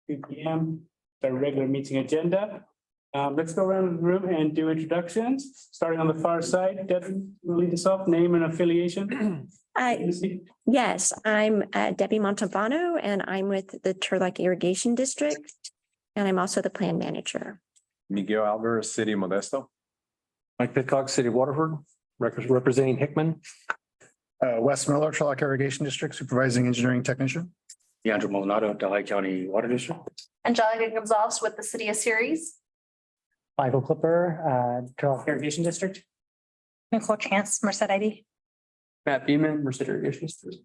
2 p.m. Our regular meeting agenda. Let's go around the room and do introductions, starting on the far side. Debbie, lead us off, name and affiliation. Yes, I'm Debbie Montalbano and I'm with the Turlock Irrigation District. And I'm also the plan manager. Miguel Alvarez, City of Modesto. Mike Pitcock, City of Waterford, representing Hickman. Wes Miller, Turlock Irrigation District, Supervising Engineering Technician. Leandro Maldonado, Delhi County Water District. Angelica Gonzalez with the City of Ceres. Michael Clipper, Turlock Irrigation District. Nicole Chance, Merced ID. Matt Beeman, Merced Irrigation District.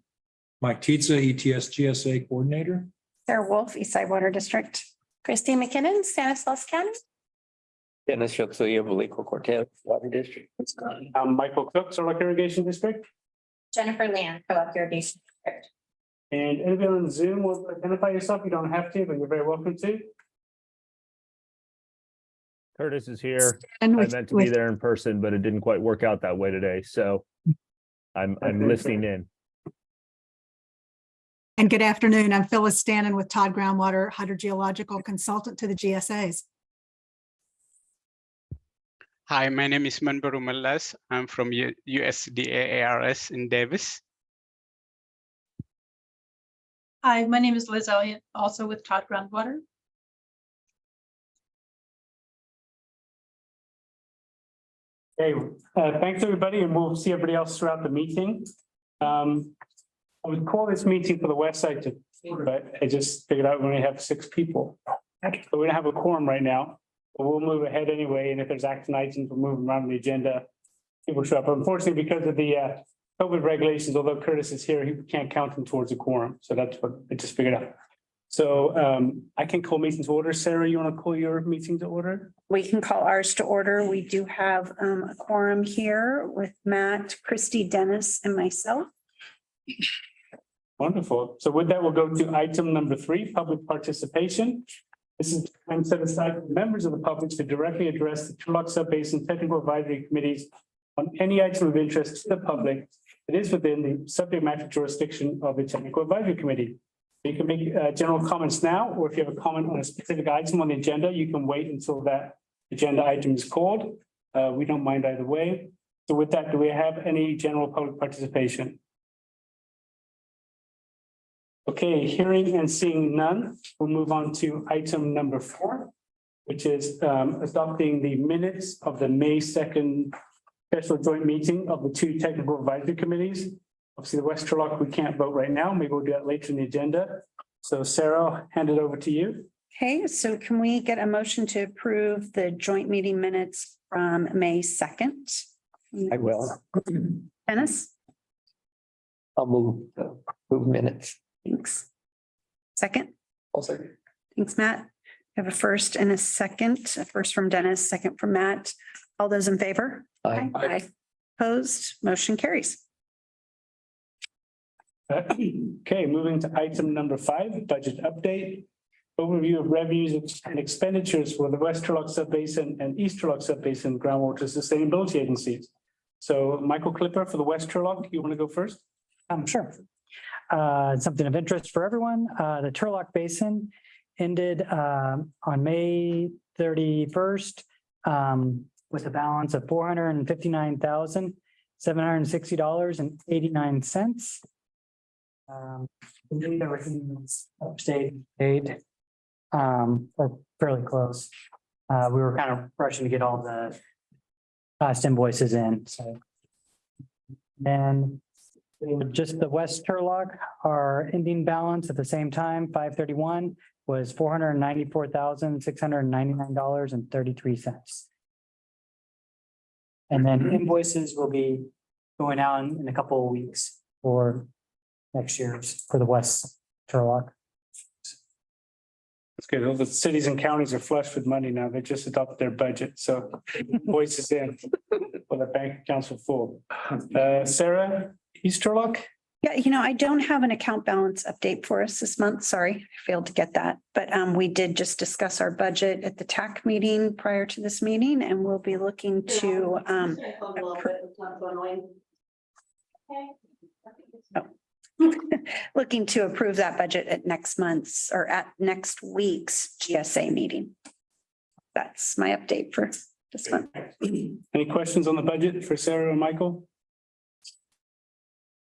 Mike Tietza, ETS GSA Coordinator. Sarah Wolf, Eastside Water District. Christine McKinnon, Stanislaus County. Dennis Yoxoya, Vallejo Cortez Water District. Michael Cook, Turlock Irrigation District. Jennifer Land, Turlock Irrigation District. And anybody on Zoom will identify yourself. You don't have to, but you're very welcome to. Curtis is here. I meant to be there in person, but it didn't quite work out that way today. So I'm listening in. And good afternoon. I'm Phyllis Stannon with Todd Groundwater, hydrogeological consultant to the GSAs. Hi, my name is Manbaru Mallas. I'm from USDA ARS in Davis. Hi, my name is Liz Elliott, also with Todd Groundwater. Okay, thanks everybody, and we'll see everybody else throughout the meeting. I would call this meeting for the west side to, but I just figured out we only have 6 people. So we don't have a quorum right now, but we'll move ahead anyway. And if there's action items, we'll move them around the agenda. People show up. Unfortunately, because of the COVID regulations, although Curtis is here, he can't count them towards a quorum. So that's what I just figured out. So I can call meetings to order. Sarah, you want to call your meeting to order? We can call ours to order. We do have a quorum here with Matt, Christy, Dennis, and myself. Wonderful. So with that, we'll go to item number 3, public participation. This is time set aside for members of the public to directly address the Turlock Subbasin Technical Advisory Committees on any item of interest to the public that is within the subject matter jurisdiction of the Technical Advisory Committee. You can make general comments now, or if you have a comment on a specific item on the agenda, you can wait until that agenda item is called. We don't mind either way. So with that, do we have any general public participation? Okay, hearing and seeing none, we'll move on to item number 4, which is adopting the minutes of the May 2nd special joint meeting of the 2 technical advisory committees. Obviously, the West Turlock, we can't vote right now. Maybe we'll do that later in the agenda. So Sarah, I'll hand it over to you. Okay, so can we get a motion to approve the joint meeting minutes from May 2nd? I will. Dennis? I'll move minutes. Thanks. Second? Also. Thanks, Matt. We have a first and a second. A first from Dennis, second from Matt. All those in favor? Aye. Aye. Opposed? Motion carries. Okay, moving to item number 5, budget update. Overview of revenues and expenditures for the West Turlock Subbasin and East Turlock Subbasin groundwater sustainability agencies. So Michael Clipper for the West Turlock, you want to go first? Sure. Something of interest for everyone. The Turlock Basin ended on May 31st with a balance of $459,760.89. I believe everything was upstate paid, or fairly close. We were kind of rushing to get all the past invoices in, so. And just the West Turlock, our ending balance at the same time, 5/31, was $494,699.33. And then invoices will be going out in a couple of weeks for next year's for the West Turlock. That's good. All the cities and counties are flush with money now. They just adopted their budget. So voices in for the bank accounts are full. Sarah, East Turlock? Yeah, I don't have an account balance update for us this month. Sorry, I failed to get that. But we did just discuss our budget at the TAC meeting prior to this meeting, and we'll be looking to looking to approve that budget at next month's or at next week's GSA meeting. That's my update for this month. Any questions on the budget for Sarah or Michael?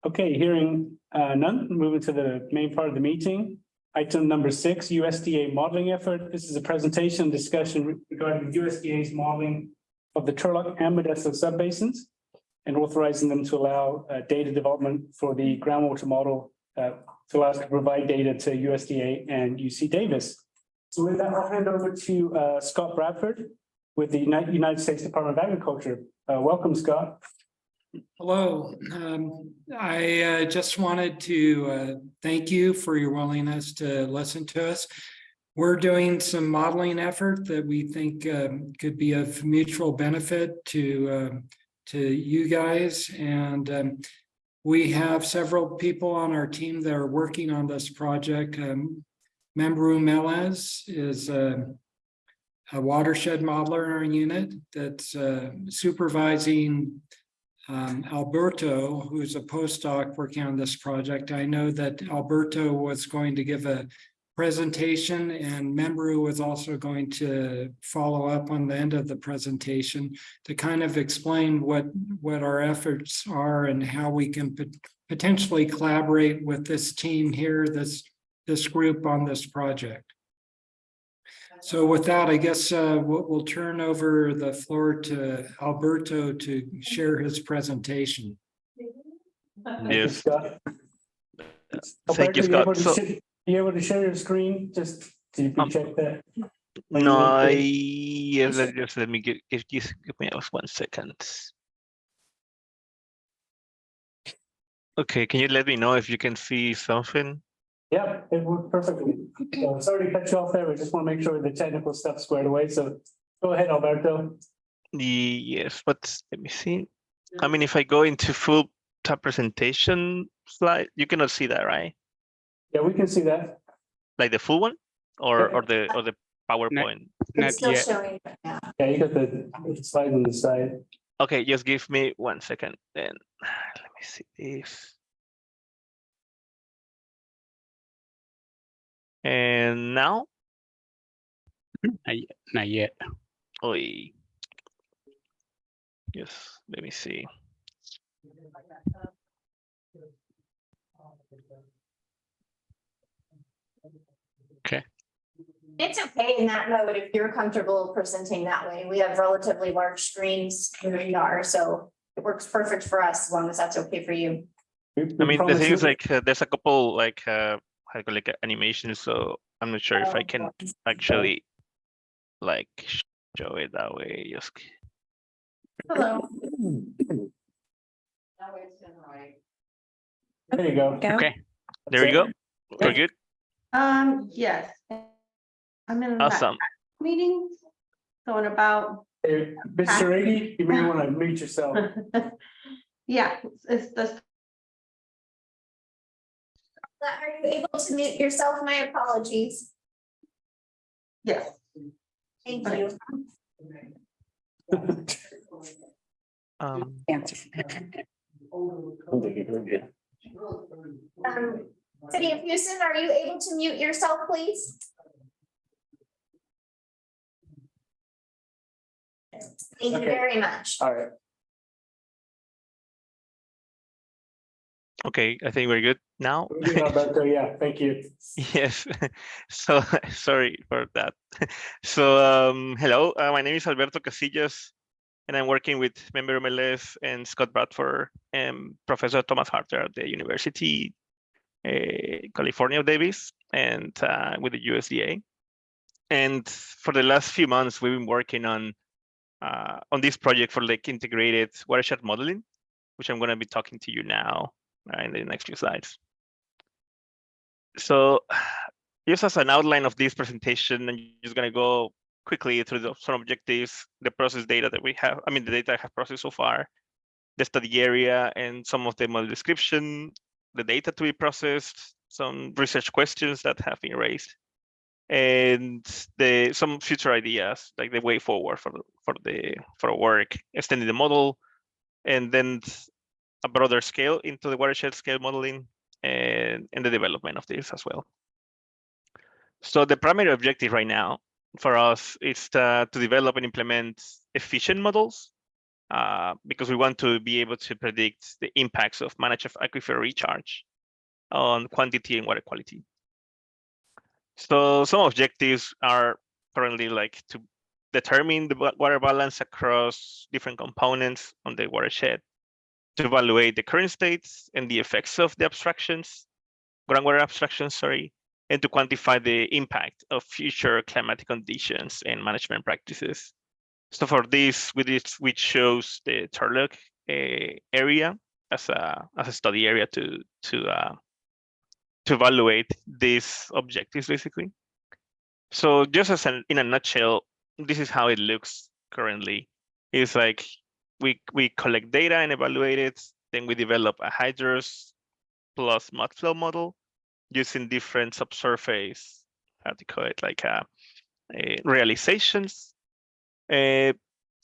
Okay, hearing none, moving to the main part of the meeting. Item number 6, USDA modeling effort. This is a presentation discussion regarding USDA's modeling of the Turlock and Modesto subbasins and authorizing them to allow data development for the groundwater model to allow us to provide data to USDA and UC Davis. So with that, I'll hand over to Scott Bradford with the United States Department of Agriculture. Welcome, Scott. Hello. I just wanted to thank you for your willingness to listen to us. We're doing some modeling effort that we think could be of mutual benefit to you guys. And we have several people on our team that are working on this project. Membru Melez is a watershed modeler in our unit that's supervising Alberto, who's a postdoc working on this project. I know that Alberto was going to give a presentation and Membru was also going to follow up on the end of the presentation to kind of explain what our efforts are and how we can potentially collaborate with this team here, this group on this project. So with that, I guess we'll turn over the floor to Alberto to share his presentation. Thank Yes. you, Scott. So, you able to share your screen? Just to check that. no, yes, just let me give me 1 second. Okay, can you let me know if you can see something? Yeah, it worked perfectly. So sorry to cut you off there. We just want to make sure the technical stuff squared away. So go ahead, Alberto. Yes, but let me see. I mean, if I go into full top presentation slide, you cannot see that, right? Yeah, we can see that. Like the full one, or Yeah. or the PowerPoint. Not yet. Yeah, you got the slide on the side. Okay, just give me 1 second. Then let me see this. And now, Not yet. Oy. Yes, let me see. Okay. It's okay in that mode if you're comfortable presenting that way. We have relatively large screens where we are, so it works perfect for us as long as that's okay for you. I mean, the thing is like there's a couple like animations, so I'm not sure if I can actually like show it that way. Just Hello. There you go. okay. There we go. We're good. Yes. I'm in that Awesome. meeting. So in about, Hey, Mr. Rady, you may want to mute yourself. yeah, it's the, Are you able to mute yourself? My apologies. yes. Thank you. City of Houston, are you able to mute yourself, please? Thank you very much. All right. Okay, I think we're good now. We're good, Alberto. Yeah, thank you. Yes. So sorry for that. So hello, my name is Alberto Casillas, and I'm working with Member MLS and Scott Bradford and Professor Thomas Harter at the University California Davis and with the USDA. And for the last few months, we've been working on this project for like integrated watershed modeling, which I'm going to be talking to you now in the next few slides. So just as an outline of this presentation, I'm just going to go quickly through some objectives, the process data that we have, the data I have processed so far, the study area and some of the model description, the data to be processed, some research questions that have been raised, and some future ideas, like the way forward for work, extending the model, and then a broader scale into the watershed scale modeling, the development of this as well. So the primary objective right now for us is to develop and implement efficient models because we want to be able to predict the impacts of managed aquifer recharge on quantity and water quality. So some objectives are currently like to determine the water balance across different components on the watershed, to evaluate the current states and the effects of the abstractions, groundwater abstractions, sorry, and to quantify the impact of future climatic conditions and management practices. So for this, we chose the Turlock area as a study area to evaluate these objectives, basically. So just as in a nutshell, this is how it looks currently. It's like we collect data and evaluate it, then we develop a hydrous plus mud flow model using different subsurface, how to call it, like realizations to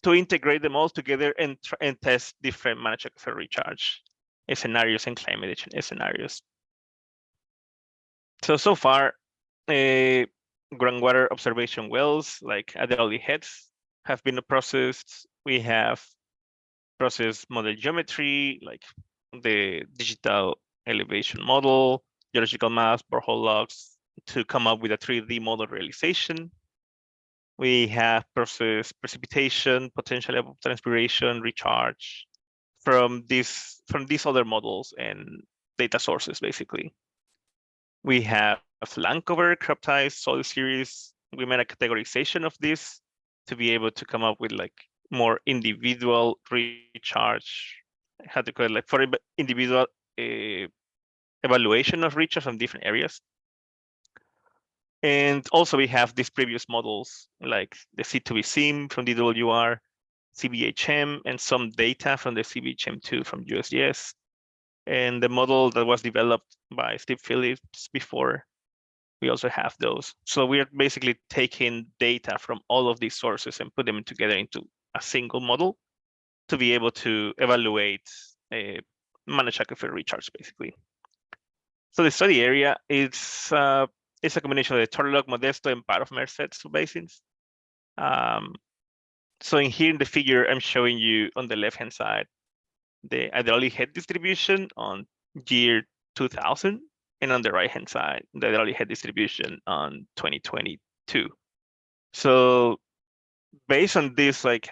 integrate them all together and test different managed aquifer recharge scenarios and climate change scenarios. So far, groundwater observation wells like Adelie heads have been processed. We have processed model geometry, like the digital elevation model, geological maps, borehole logs, to come up with a 3D model realization. We have processed precipitation, potential evapotranspiration, recharge from these other models and data sources, basically. We have land cover, crop types, soil series. We made a categorization of this to be able to come up with like more individual recharge, how to call it, like for individual evaluation of recharge from different areas. And also we have these previous models like the C2B SIM from DWR, CBHM, and some data from the CBHM2 from USGS. And the model that was developed by Steve Phillips before, we also have those. So we are basically taking data from all of these sources and put them together into a single model to be able to evaluate managed aquifer recharge, basically. So the study area is a combination of the Turlock, Modesto, and part of Merced Subbasins. So in here in the figure, I'm showing you on the left-hand side, the hydraulic head distribution on year 2000, and on the right-hand side, the hydraulic head distribution on 2022. So based on this like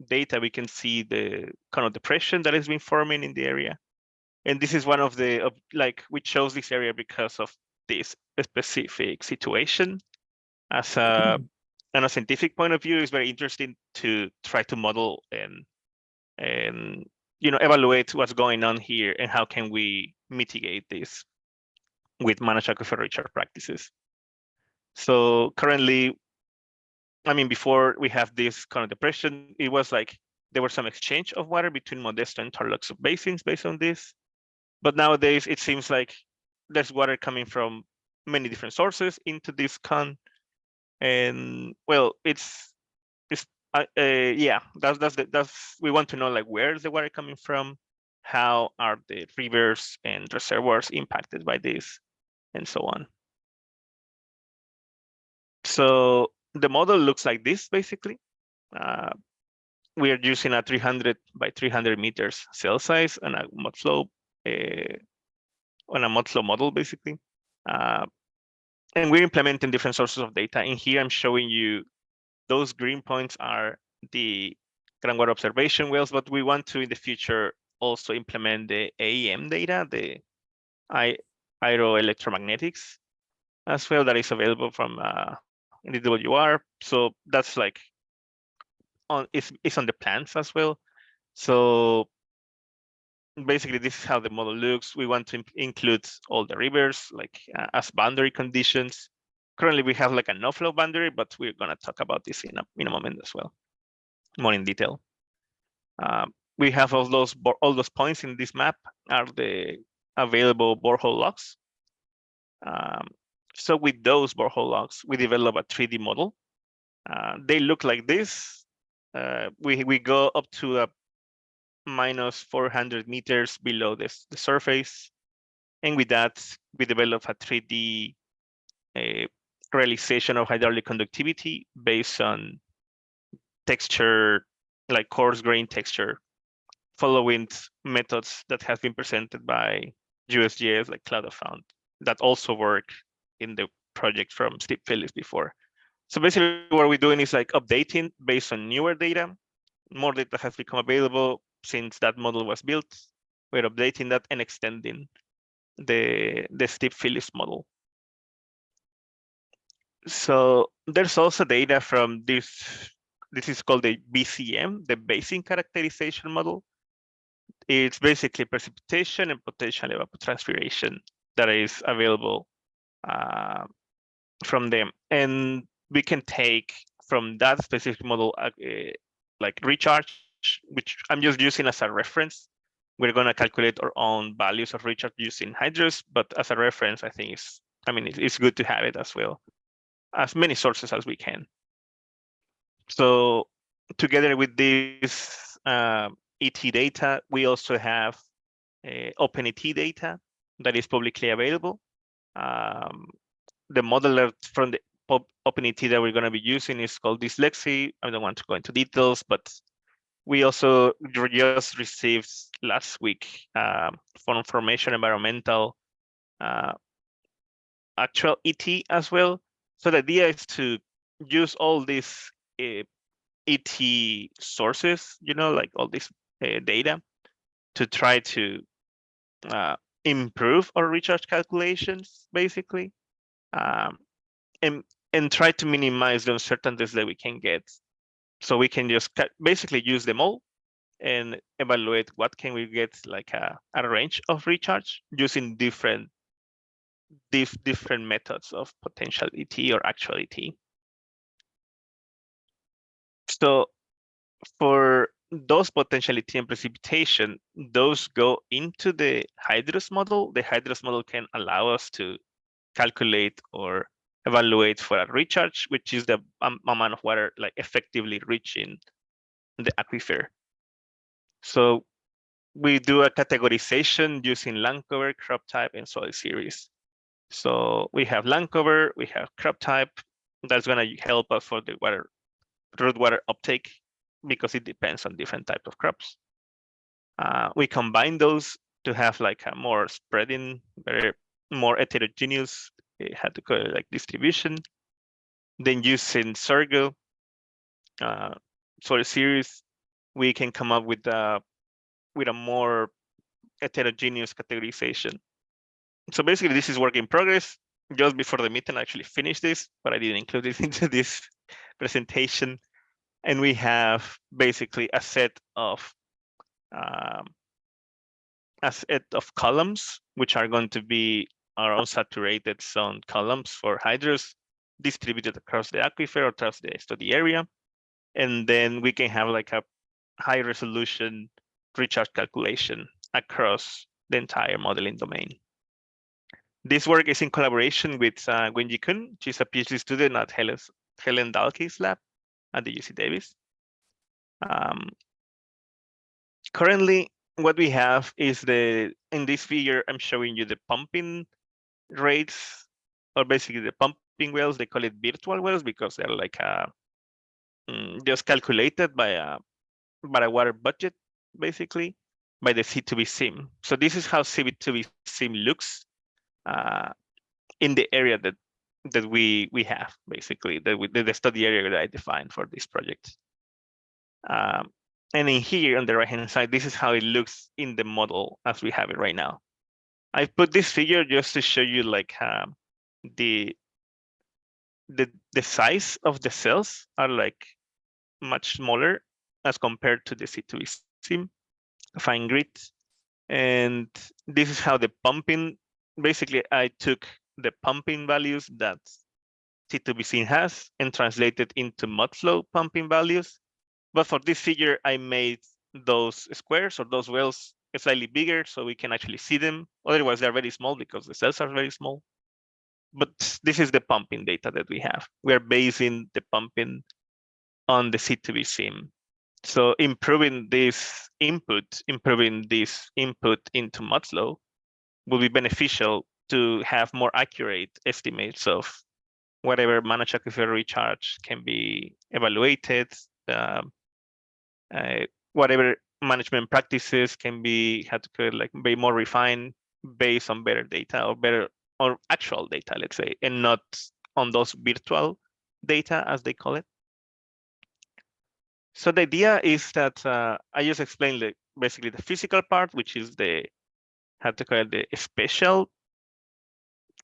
data, we can see the kind of depression that has been forming in the area. And this is one of the, like, we chose this area because of this specific situation. As a, on a scientific point of view, it's very interesting to try to model and evaluate what's going on here and how can we mitigate this with managed aquifer recharge practices. So currently, I mean, before we have this kind of depression, it was like there was some exchange of water between Modesto and Turlock Subbasins based on this. But nowadays, it seems like there's water coming from many different sources into this con. And well, yeah, that's we want to know like where is the water coming from, how are the rivers and reservoirs impacted by this, and so on. So the model looks like this basically. We are using a 300 by 300 meters cell size and a mud flow on a mud flow model basically. And we're implementing different sources of data. In here, I'm showing you those green points are the groundwater observation wells, but we want to in the future also implement the AEM data, the aeroelectromagnetics as well, that is available from DWR. So that's like it's on the plans as well. So basically, this is how the model looks. We want to include all the rivers like as boundary conditions. Currently, we have like a no-flow boundary, but we're going to talk about this in a moment as well, more in detail. We have all those points in this map are the available borehole logs. So with those borehole logs, we develop a 3D model. They look like this. We go up to a minus 400 meters below the surface. And with that, we develop a 3D realization of hydraulic conductivity based on texture, like coarse grain texture, following methods that have been presented by USGS, like Cloud of Found, that also work in the project from Steve Phillips before. So basically what we're doing is like updating based on newer data. More data has become available since that model was built. We're updating that and extending the Steve Phillips model. So there's also data from this is called the BCM, the Basin Characterization Model. It's basically precipitation and potential evapotranspiration that is available from them. And we can take from that specific model, like recharge, which I'm just using as a reference. We're going to calculate our own values of recharge using hydrous, but as a reference, I think it's good to have it as well, as many sources as we can. So together with this ET data, we also have open ET data that is publicly available. The modeler from the open ET that we're going to be using is called Dyslexy. I don't want to go into details, but we also just received last week for information environmental actual ET as well. So the idea is to use all these ET sources, like all this data, to try to improve our recharge calculations, basically, and try to minimize the uncertainties that we can get. So we can just basically use them all and evaluate what can we get, like a range of recharge using different methods of potential ET or actual ET. So for those potential ET and precipitation, those go into the hydrous model. The hydrous model can allow us to calculate or evaluate for a recharge, which is the amount of water like effectively reaching the aquifer. So we do a categorization using land cover, crop type, and soil series. So we have land cover, we have crop type. That's going to help us for the root water uptake because it depends on different types of crops. We combine those to have like a more spreading, more heterogeneous, had to call it like distribution. Then using Sorgo soil series, we can come up with a more heterogeneous categorization. So basically, this is work in progress. Just before the meeting, I actually finished this, but I didn't include it into this presentation. And we have basically a set of columns, which are going to be our unsaturated zone columns for hydrous distributed across the aquifer or across the study area. And then we can have like a high resolution recharge calculation across the entire modeling domain. This work is in collaboration with Wenji Kun. She's a PhD student at Helen Dalkey's lab at the UC Davis. Currently, what we have is in this figure, I'm showing you the pumping rates, or basically the pumping wells. They call it virtual wells because they're like just calculated by a water budget, basically, by the C2B sim. So this is how C2B sim looks in the area that we have, basically, the study area that I defined for this project. And in here on the right-hand side, this is how it looks in the model as we have it right now. I put this figure just to show you like the size of the cells are like much smaller as compared to the C2B sim fine grid. And this is how the pumping, basically I took the pumping values that C2B sim has and translated into mud flow pumping values. But for this figure, I made those squares or those wells slightly bigger so we can actually see them. Otherwise, they're very small because the cells are very small. But this is the pumping data that we have. We're basing the pumping on the C2B sim. So improving this input into mud flow will be beneficial to have more accurate estimates of whatever managed aquifer recharge can be evaluated, whatever management practices can be be more refined based on better data or actual data, let's say, and not on those virtual data as they call it. So the idea is that I just explained basically the physical part, which is the spatial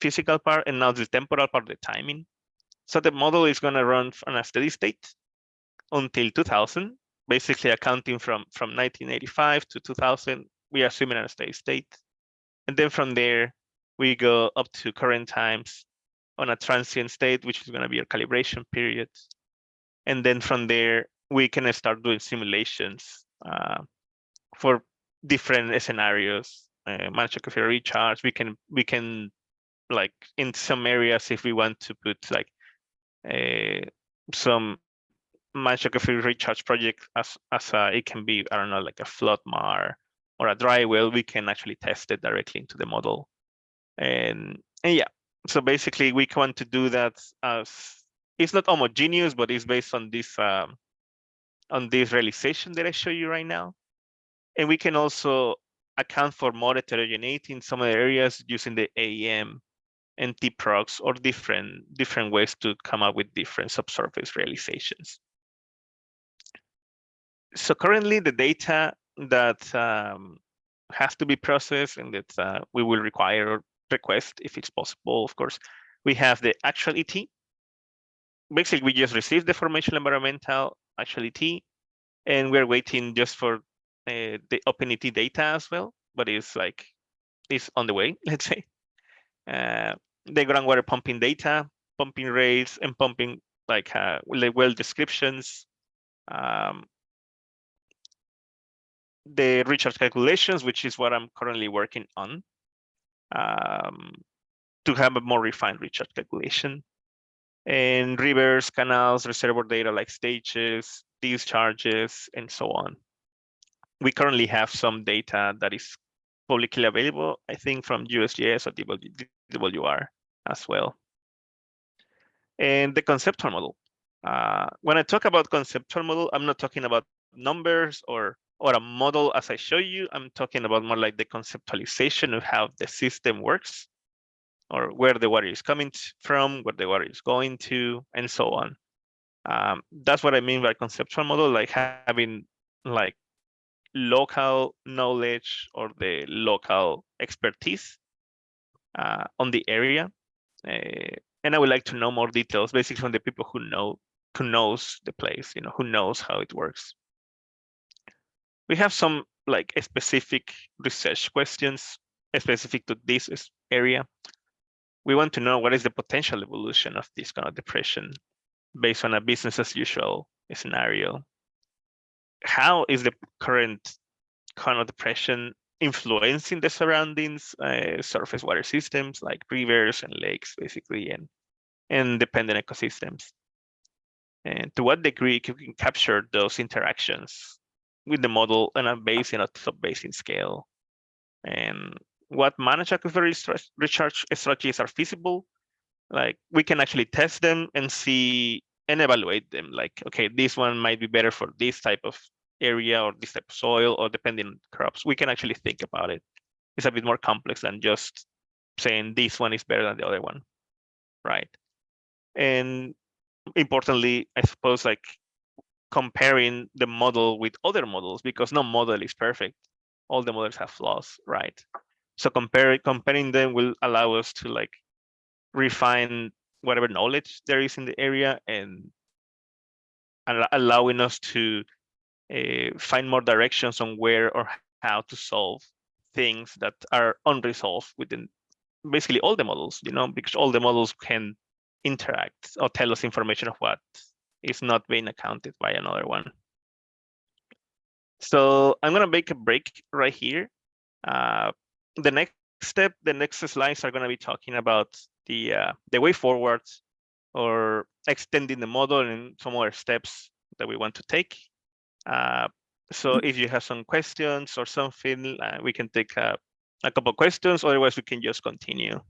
physical part, and now the temporal part, the timing. So the model is going to run on a steady state until 2000, basically accounting from 1985 to 2000. We are assuming a steady state, and then from there we go up to current times on a transient state, which is going to be a calibration period, and then from there we can start doing simulations for different scenarios. Managed aquifer recharge. We can like in some areas, if we want to put like some managed aquifer recharge project as it can be, I don't know, like a flood mar or a dry well, we can actually test it directly into the model. And yeah, so basically we want to do that as it's not homogeneous, but it's based on this realization that I show you right now. And we can also account for more heterogeneity in some of the areas using the AEM and TPROX or different ways to come up with different subsurface realizations. So currently the data that has to be processed and that we will require or request if it's possible, of course, we have the actual ET. Basically, we just received the formation environmental actual ET, and we're waiting just for the OpenET data as well, but it's on the way, let's say. The groundwater pumping data, pumping rates, and pumping well descriptions. The recharge calculations, which is what I'm currently working on, to have a more refined recharge calculation. And rivers, canals, reservoir data like stages, discharges, and so on. We currently have some data that is publicly available, I think from USGS or DWR as well. And the conceptual model. When I talk about conceptual model, I'm not talking about numbers or a model as I show you. I'm talking about more like the conceptualization of how the system works, or where the water is coming from, where the water is going to, and so on. That's what I mean by conceptual model, like having like local knowledge or the local expertise on the area. And I would like to know more details, basically from the people who knows the place, who knows how it works. We have some like specific research questions specific to this area. We want to know what is the potential evolution of this kind of depression based on a business as usual scenario. How is the current kind of depression influencing the surroundings, surface water systems like rivers and lakes, basically, and dependent ecosystems? And to what degree can we capture those interactions with the model on a basin or sub-basin scale? And what managed aquifer recharge strategies are feasible? Like we can actually test them and see and evaluate them. Like, okay, this one might be better for this type of area or this type of soil, or depending on crops. We can actually think about it. It's a bit more complex than just saying this one is better than the other one, right? And importantly, I suppose, like comparing the model with other models, because no model is perfect. All the models have flaws, right? So comparing them will allow us to like refine whatever knowledge there is in the area and allowing us to find more directions on where or how to solve things that are unresolved within basically all the models, because all the models can interact or tell us information of what is not being accounted by another one. So I'm going to make a break right here. The next step, the next slides are going to be talking about the way forward, or extending the model and some other steps that we want to take. So if you have some questions or something, we can take a a couple of questions. Otherwise, we can just continue.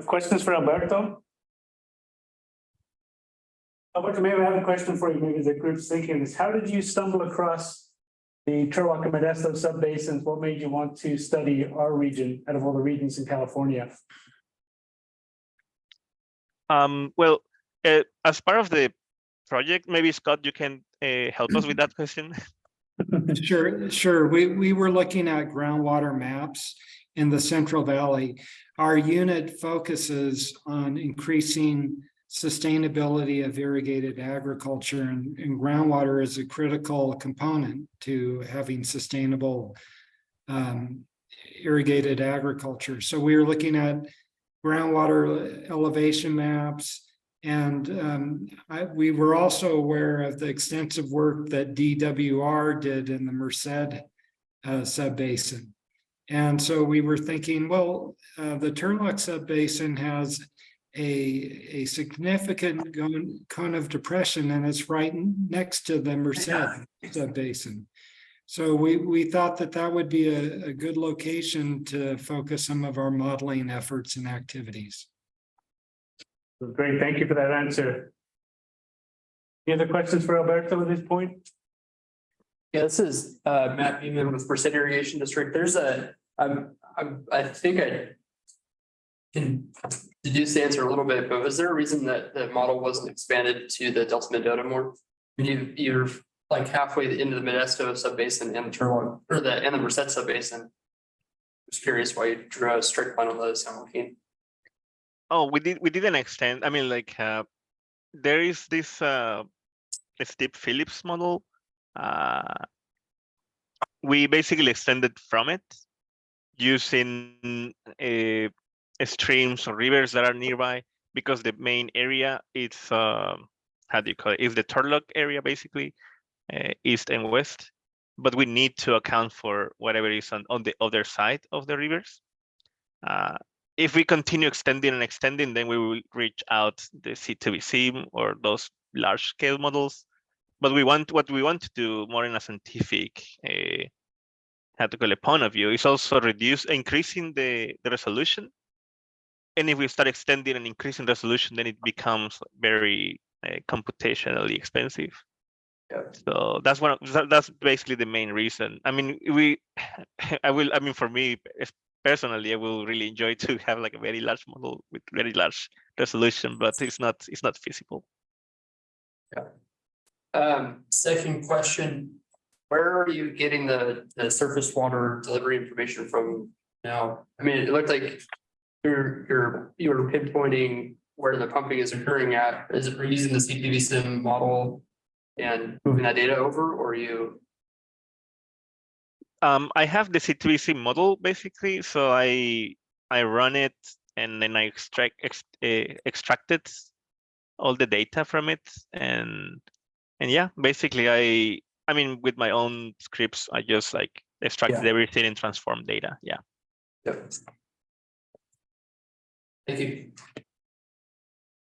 Questions for Alberto? Alberto, maybe I have a question for you. Maybe the group's thinking is, how did you stumble across the Turlock and Modesto subbasins? What made you want to study our region out of all the regions in California? Well, as part of the project, maybe Scott, you can help us with that question. Sure. We were looking at groundwater maps in the Central Valley. Our unit focuses on increasing sustainability of irrigated agriculture, and groundwater is a critical component to having sustainable irrigated agriculture. So we were looking at groundwater elevation maps, and we were also aware of the extensive work that DWR did in the Merced subbasin. And so we were thinking, well, the Turlock Subbasin has a significant cone of depression, and it's right next to the Merced Subbasin. So we thought that would be a good location to focus some of our modeling efforts and activities. Great, thank you for that answer. Any other questions for Alberto at this point? Yeah, this is Matt Beeman with Merced Irrigation District. There's I think I can deduce the answer a little bit, but was there a reason that the model wasn't expanded to the Delta Mendota more? You're like halfway into the Modesto subbasin and the Turlock, or the Merced subbasin. Just curious why you drew a strict line on those, San Joaquin. Oh, we didn't extend. I mean, like there is this Steve Phillips model. We basically extended from it using streams or rivers that are nearby, because the main area is how do you call it? Is the Turlock area basically, east and west, but we need to account for whatever is on the other side of the rivers. If we continue extending, then we will reach out the C2BC or those large scale models. But what we want to do more in a scientific how to call it point of view is also increasing the resolution. And if we start extending and increasing resolution, then it becomes very computationally expensive. Yeah. So that's basically the main reason. I mean, for me personally, I will really enjoy to have like a very large model with very large resolution, but it's not feasible. Yeah. Second question, where are you getting the surface water delivery information from now? I mean, it looked like you were pinpointing where the pumping is occurring at. Is it using the CPV-SIM model and moving that data over, or are you? I have the C2BC model basically, so I run it and then I extracted all the data from it, and yeah, basically I mean with my own scripts I just like extracted everything and transformed data. Yeah. Yep. Thank you.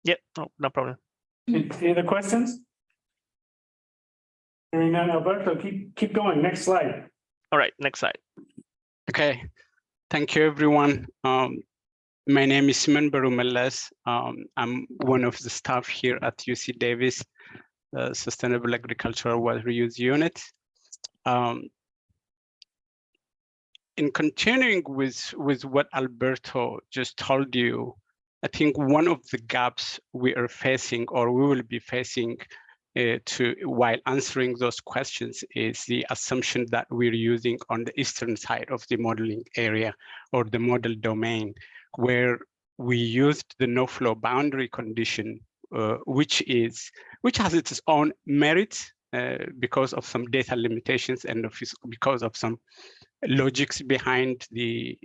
Yeah, no problem. Any other questions? Hearing none, Alberto, keep going. Next slide. All right, next slide. Okay, thank you, everyone. My name is Simon Barumeles. I'm one of the staff here at UC Davis, Sustainable Agricultural Water Reuse Unit. In continuing with what Alberto just told you, I think one of the gaps we are facing, or we will be facing while answering those questions, is the assumption that we're using on the eastern side of the modeling area or the model domain, where we used the no-flow boundary condition, which has its own merits because of some data limitations and because of some logics behind the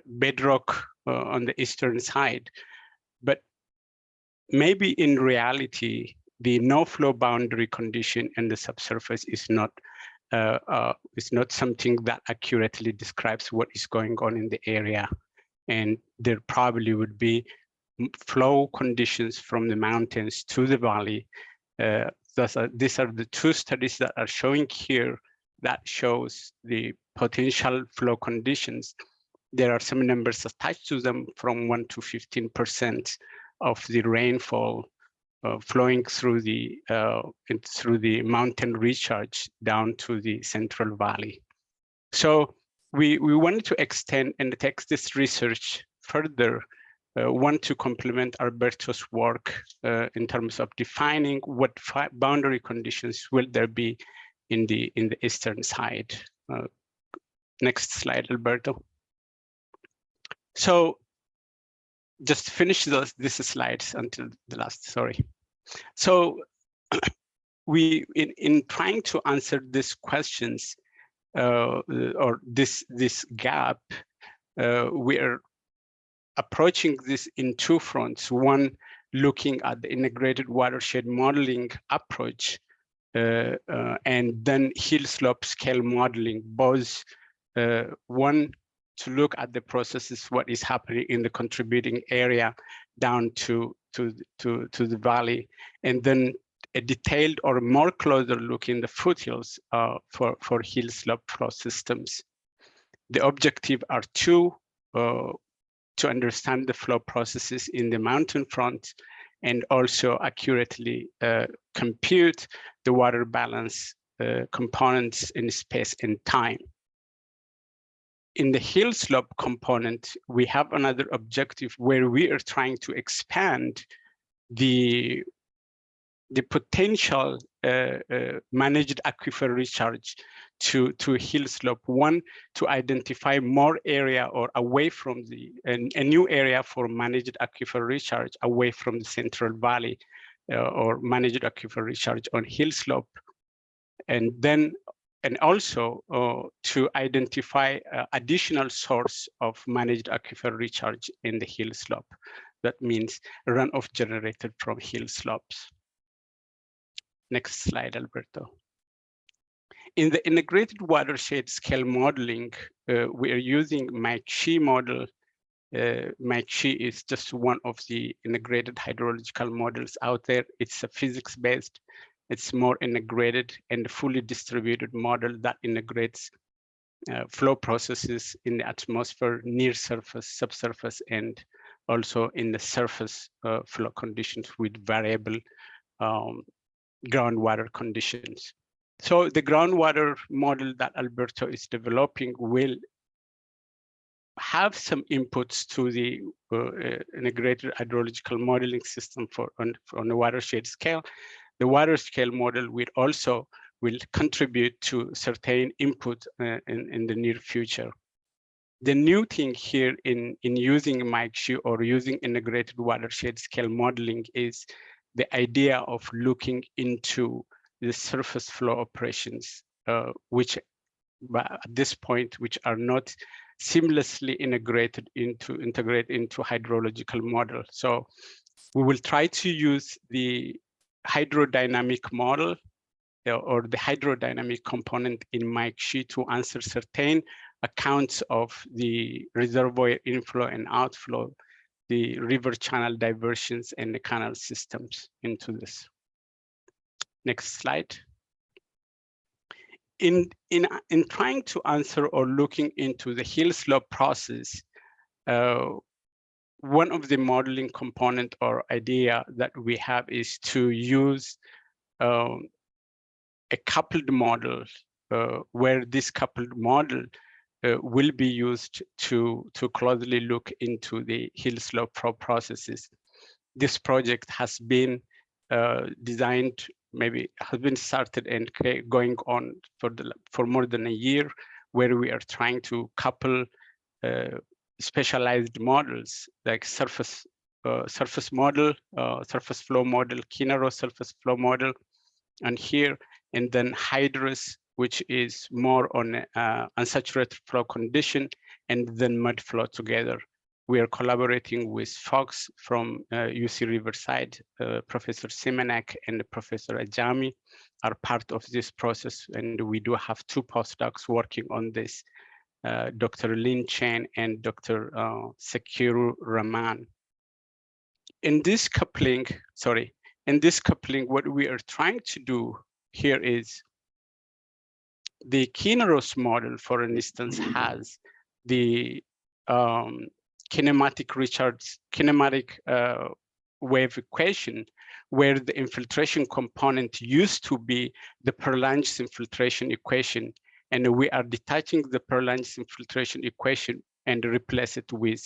bedrock on the eastern side. But maybe in reality, the no-flow boundary condition in the subsurface is not something that accurately describes what is going on in the area. And there probably would be flow conditions from the mountains to the valley. These are the two studies that are showing here that shows the potential flow conditions. There are some numbers attached to them from 1 to 15% of the rainfall flowing through the mountain recharge down to the Central Valley. So we wanted to extend and take this research further. Want to complement Alberto's work in terms of defining what boundary conditions will there be in the eastern side. Next slide, Alberto. So just finish this slides until the last, sorry. So we, in trying to answer these questions or this gap, we are approaching this in two fronts. One, looking at the integrated watershed modeling approach, and then hill slope scale modeling, both one to look at the processes, what is happening in the contributing area down to the valley, and then a detailed or more closer look in the foothills for hill slope flow systems. The objective are two, to understand the flow processes in the mountain front and also accurately compute the water balance components in space and time. In the hill slope component, we have another objective where we are trying to expand the potential managed aquifer recharge to hill slope. One, to identify more area or away from a new area for managed aquifer recharge away from the Central Valley or managed aquifer recharge on hill slope. And then, and also to identify additional source of managed aquifer recharge in the hill slope. That means runoff generated from hill slopes. Next slide, Alberto. In the integrated watershed scale modeling, we are using MACSHE model. MACSHE is just one of the integrated hydrological models out there. It's a physics-based, it's more integrated and fully distributed model that integrates flow processes in the atmosphere, near surface, subsurface, and also in the surface flow conditions with variable groundwater conditions. So the groundwater model that Alberto is developing will have some inputs to the integrated hydrological modeling system on the watershed scale. The water scale model will contribute to certain input in the near future. The new thing here in using MACSHE or using integrated watershed scale modeling is the idea of looking into the surface flow operations, which at this point, which are not seamlessly integrated into hydrological model. So we will try to use the hydrodynamic model or the hydrodynamic component in MACSHE to answer certain accounts of the reservoir inflow and outflow, the river channel diversions and the canal systems into this. Next slide. In trying to answer or looking into the hill slope process, one of the modeling component or idea that we have is to use a coupled model where this coupled model will be used to closely look into the hill slope flow processes. This project has been designed, maybe has been started and going on for more than a year, where we are trying to couple specialized models like surface model, surface flow model, Kinaro surface flow model, and here, and then HYDROS, which is more on unsaturated flow condition, and then mud flow together. We are collaborating with folks from UC Riverside, Professor Simanek and Professor Ajami are part of this process, and we do have two postdocs working on this, Dr. Lin Chen and Dr. Sekiru Rahman. In this coupling, what we are trying to do here is The Kinross model, for instance, has the kinematic wave equation, where the infiltration component used to be the Perlange's infiltration equation, and we are detaching the Perlange's infiltration equation and replace it with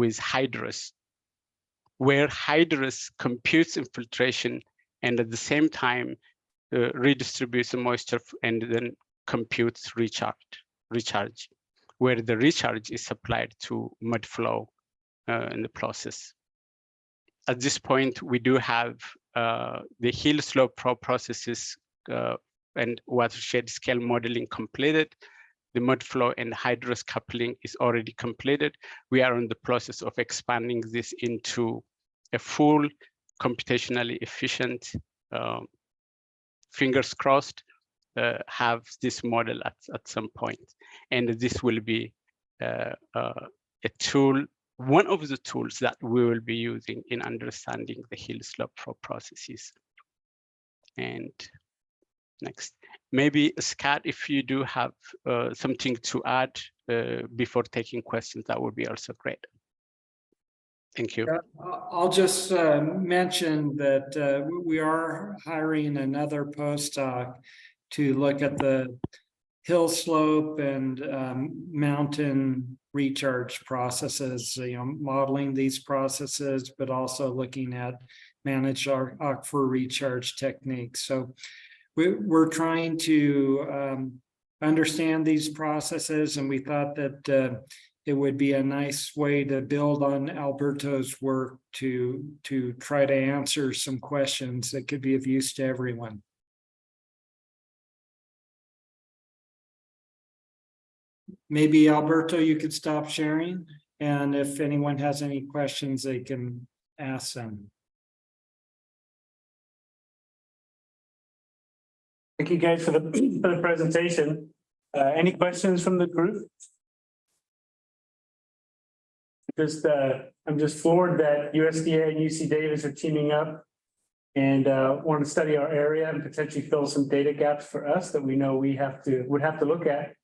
Hydrus, where Hydrus computes infiltration and at the same time redistributes the moisture and then computes recharge, where the recharge is applied to mud flow in the process. At this point, we do have the hill slope processes and watershed scale modeling completed. The mud flow and Hydrus coupling is already completed. We are in the process of expanding this into a full computationally efficient, fingers crossed, have this model at some point. And this will be a tool, one of the tools that we will be using in understanding the hill slope flow processes. And next, maybe Scott, if you do have something to add before taking questions, that would be also great. Thank you. I'll just mention that we are hiring another postdoc to look at the hill slope and mountain recharge processes, modeling these processes, but also looking at managed aquifer recharge techniques. So we're trying to understand these processes, and we thought that it would be a nice way to build on Alberto's work to try to answer some questions that could be of use to everyone. Maybe Alberto, you could stop sharing, and if anyone has any questions, they can ask them. Thank you guys for the presentation. Any questions from the group? I'm just floored that USDA and UC Davis are teaming up and want to study our area and potentially fill some data gaps for us that we know we would have to look at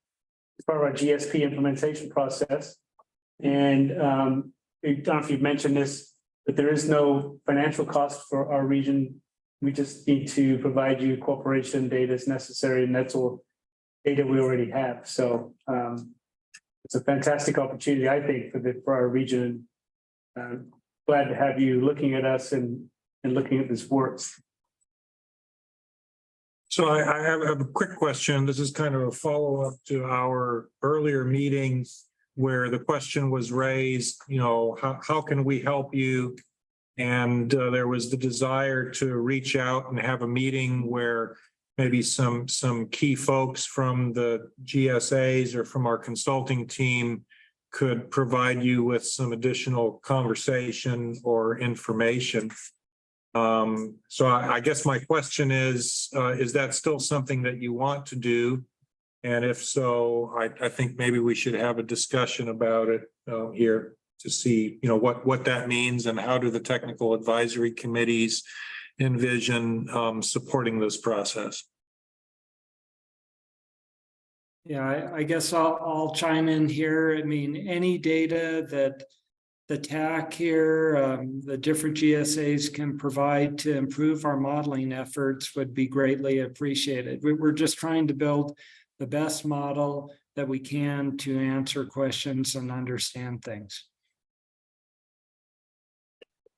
as part of our GSP implementation process. And I don't know if you've mentioned this, but there is no financial cost for our region. We just need to provide you corporation data as necessary, and that's all data we already have. So it's a fantastic opportunity, I think, for our region. Glad to have you looking at us and looking at this work. So I have a quick question. This is kind of a follow-up to our earlier meetings where the question was raised, how can we help you? And there was the desire to reach out and have a meeting where maybe some key folks from the GSAs or from our consulting team could provide you with some additional conversation or information. So I guess my question is that still something that you want to do? And if so, I think maybe we should have a discussion about it here to see, what that means and how do the technical advisory committees envision supporting this process. Yeah, I guess I'll chime in here. I mean, any data that the TAC here, the different GSAs can provide to improve our modeling efforts would be greatly appreciated. We're just trying to build the best model that we can to answer questions and understand things.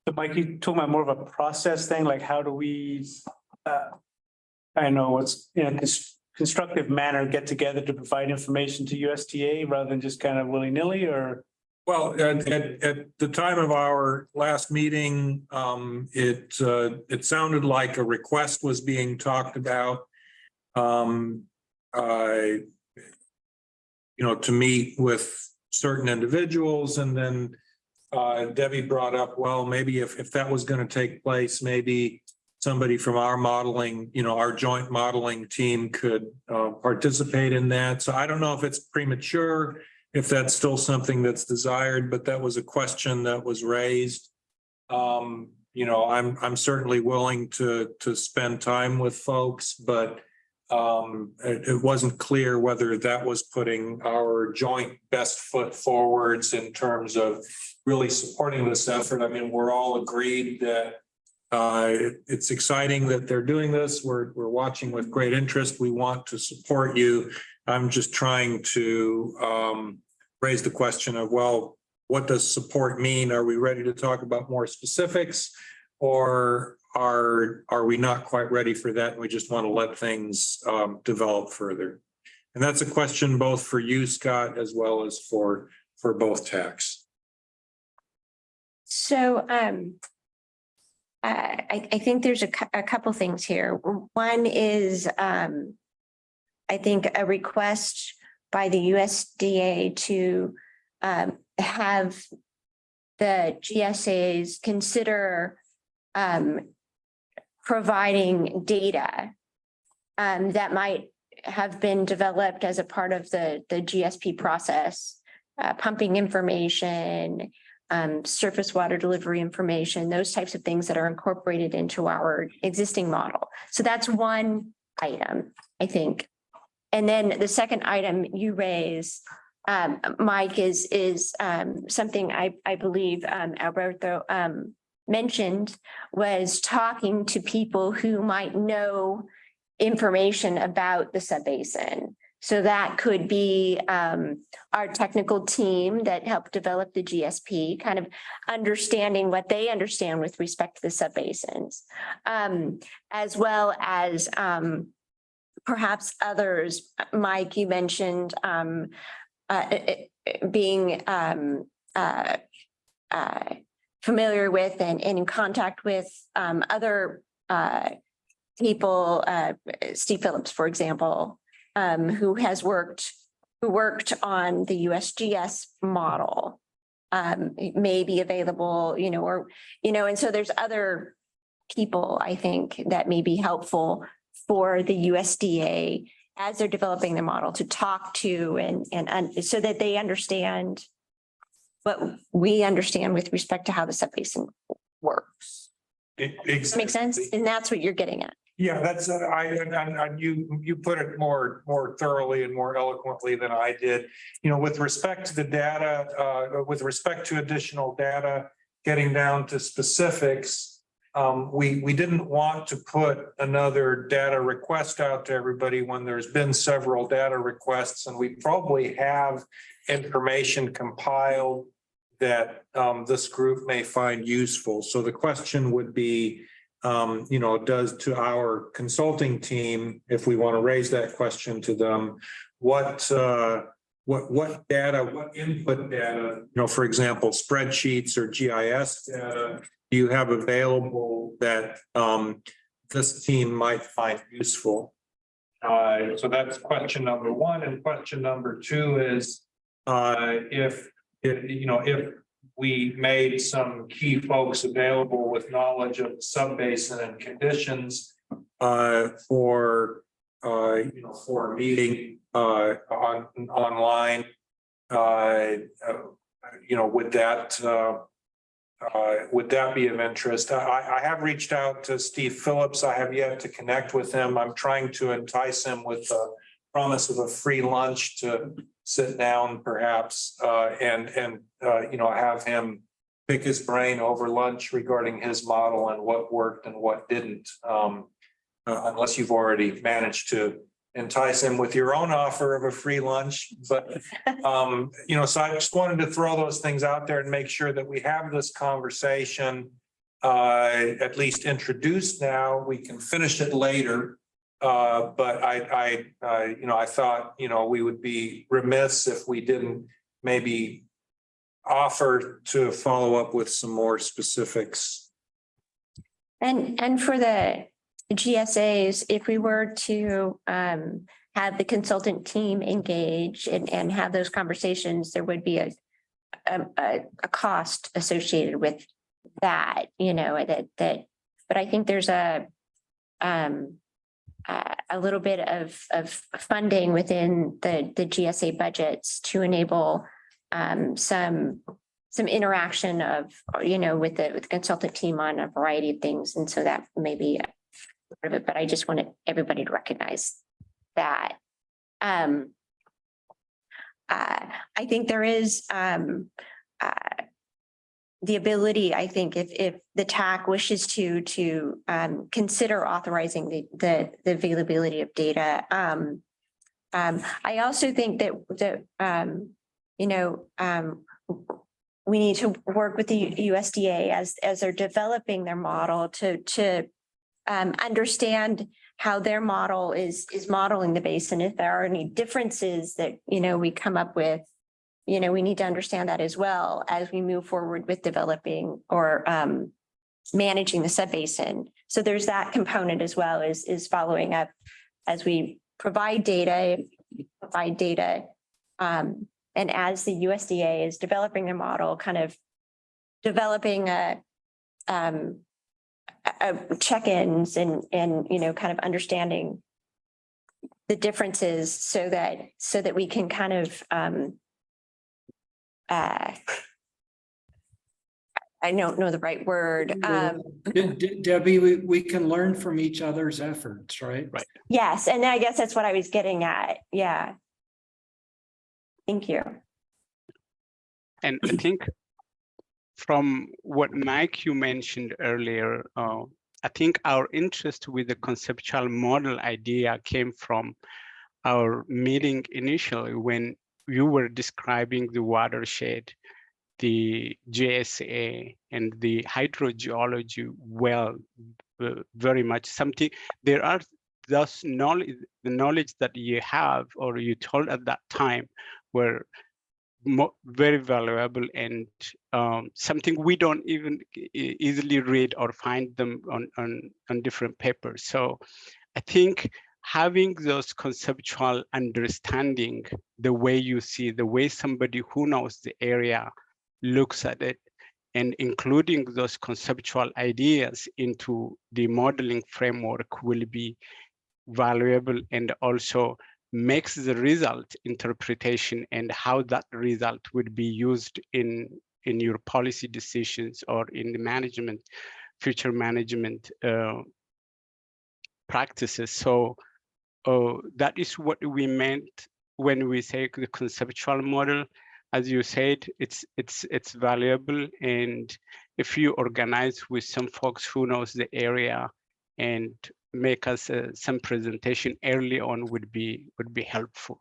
So Mike, you talking about more of a process thing, like how do we, I know what's constructive manner get together to provide information to USDA rather than just kind of willy-nilly, or? Well, at the time of our last meeting, it sounded like a request was being talked about. To meet with certain individuals, and then Debbie brought up, well, maybe if that was going to take place, maybe somebody from our modeling, our joint modeling team could participate in that. So I don't know if it's premature, if that's still something that's desired, but that was a question that was raised. I'm certainly willing to spend time with folks, but it wasn't clear whether that was putting our joint best foot forwards in terms of really supporting this effort. I mean, we're all agreed that it's exciting that they're doing this. We're watching with great interest. We want to support you. I'm just trying to raise the question of, well, what does support mean? Are we ready to talk about more specifics, or are we not quite ready for that? And we just want to let things develop further. And that's a question both for you, Scott, as well as for both TACs. So I think there's a couple things here. One is I think a request by the USDA to have the GSAs consider providing data that might have been developed as a part of the GSP process, pumping information, surface water delivery information, those types of things that are incorporated into our existing model. So that's one item, I think. And then the second item you raise, Mike, is something I believe Alberto mentioned, was talking to people who might know information about the subbasin. So that could be our technical team that helped develop the GSP, kind of understanding what they understand with respect to the subbasins, as well as perhaps others. Mike, you mentioned being familiar with and in contact with other people, Steve Phillips, for example, who worked on the USGS model, may be available, and so there's other people, I think, that may be helpful for the USDA as they're developing the model to talk to and so that they understand what we understand with respect to how the subbasin works. Does that make sense? And that's what you're getting at. Yeah, that's, you put it more thoroughly and more eloquently than I did. With respect to the data, with respect to additional data, getting down to specifics, we didn't want to put another data request out to everybody when there's been several data requests, and we probably have information compiled that this group may find useful. So the question would be, does to our consulting team, if we want to raise that question to them, what data, what input data, for example, spreadsheets or GIS data, do you have available that this team might find useful? So that's question number one. And question number two is if we made some key folks available with knowledge of the subbasin and conditions for a meeting online, would that be of interest? I have reached out to Steve Phillips. I have yet to connect with him. I'm trying to entice him with the promise of a free lunch to sit down perhaps and have him pick his brain over lunch regarding his model and what worked and what didn't, unless you've already managed to entice him with your own offer of a free lunch. But so I just wanted to throw those things out there and make sure that we have this conversation at least introduced now. We can finish it later. But I thought, we would be remiss if we didn't maybe offer to follow up with some more specifics. And for the GSAs, if we were to have the consultant team engage and have those conversations, there would be a cost associated with that, but I think there's a little bit of funding within the GSA budgets to enable some interaction of, with the consultant team on a variety of things. And so that may be part of it, but I just wanted everybody to recognize that. I think there is the ability, I think, if the TAC wishes to consider authorizing the availability of data. I also think that we need to work with the USDA as they're developing their model to understand how their model is modeling the basin. If there are any differences that, we come up with, we need to understand that as well as we move forward with developing or managing the subbasin. So there's that component as well is following up as we provide data, and as the USDA is developing their model, kind of developing a check-ins and kind of understanding the differences so that we can kind of I don't know the right word. Debbie, we can learn from each other's efforts, right? Right. Yes, and I guess that's what I was getting at. Yeah. Thank you. And I think from what Mike, you mentioned earlier, I think our interest with the conceptual model idea came from our meeting initially when you were describing the watershed, the JSA, and the hydrogeology well, very much something. There are thus knowledge, the knowledge that you have or you told at that time were very valuable and something we don't even easily read or find them on different papers. So I think having those conceptual understanding, the way you see, the way somebody who knows the area looks at it, and including those conceptual ideas into the modeling framework will be valuable and also makes the result interpretation and how that result would be used in your policy decisions or in the management, future management practices. So that is what we meant when we say the conceptual model. As you said, it's valuable, and if you organize with some folks who knows the area and make us some presentation early on would be helpful.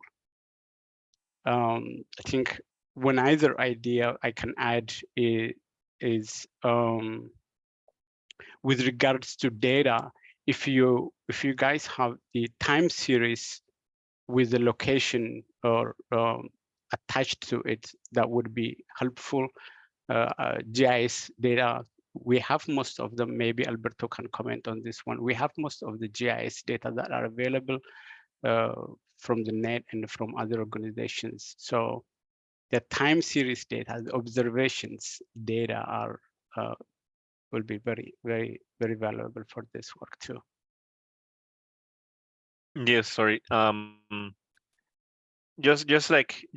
I think one other idea I can add is with regards to data. If you guys have the time series with the location or attached to it, that would be helpful. GIS data, we have most of them. Maybe Alberto can comment on this one. We have most of the GIS data that are available from the net and from other organizations. So the time series data, the observations data are will be very, very, very valuable for this work too. Yes, sorry. Just like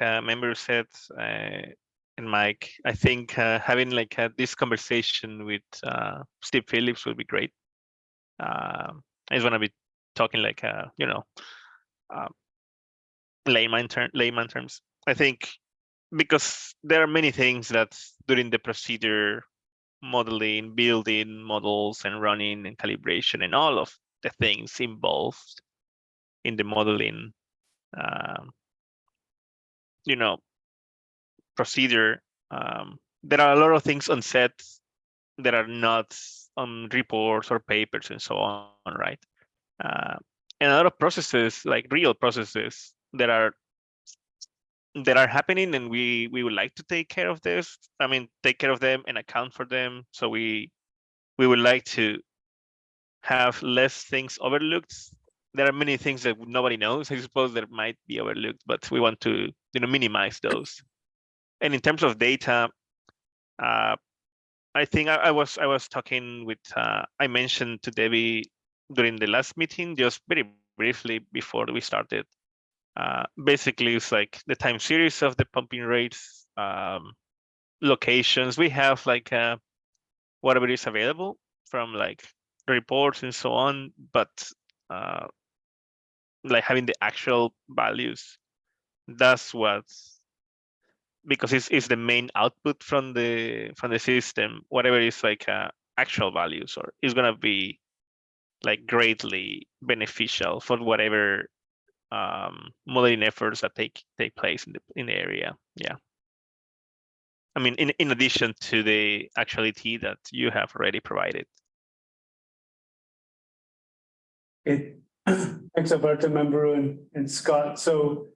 member said, and Mike, I think having like this conversation with Steve Phillips would be great. I just want to be talking like layman terms. I think because there are many things that during the procedure, modeling, building models, and running and calibration, and all of the things involved in the modeling, procedure. There are a lot of things on set that are not on reports or papers and so on, right? And a lot of processes, like real processes, that are happening, and we would like to take care of this. I mean, take care of them and account for them. So we would like to have less things overlooked. There are many things that nobody knows, I suppose, that might be overlooked, but we want to minimize those. And in terms of data, I think I was talking with I mentioned to Debbie during the last meeting, just very briefly before we started. Basically, it's like the time series of the pumping rates, locations. We have like whatever is available from like reports and so on, but like having the actual values. That's what's because it's the main output from the system. Whatever is like actual values or is gonna be like greatly beneficial for whatever modeling efforts that take place in the area. Yeah. I mean, in addition to the actuality that you have already provided. Thanks, Alberto, Member and Scott. So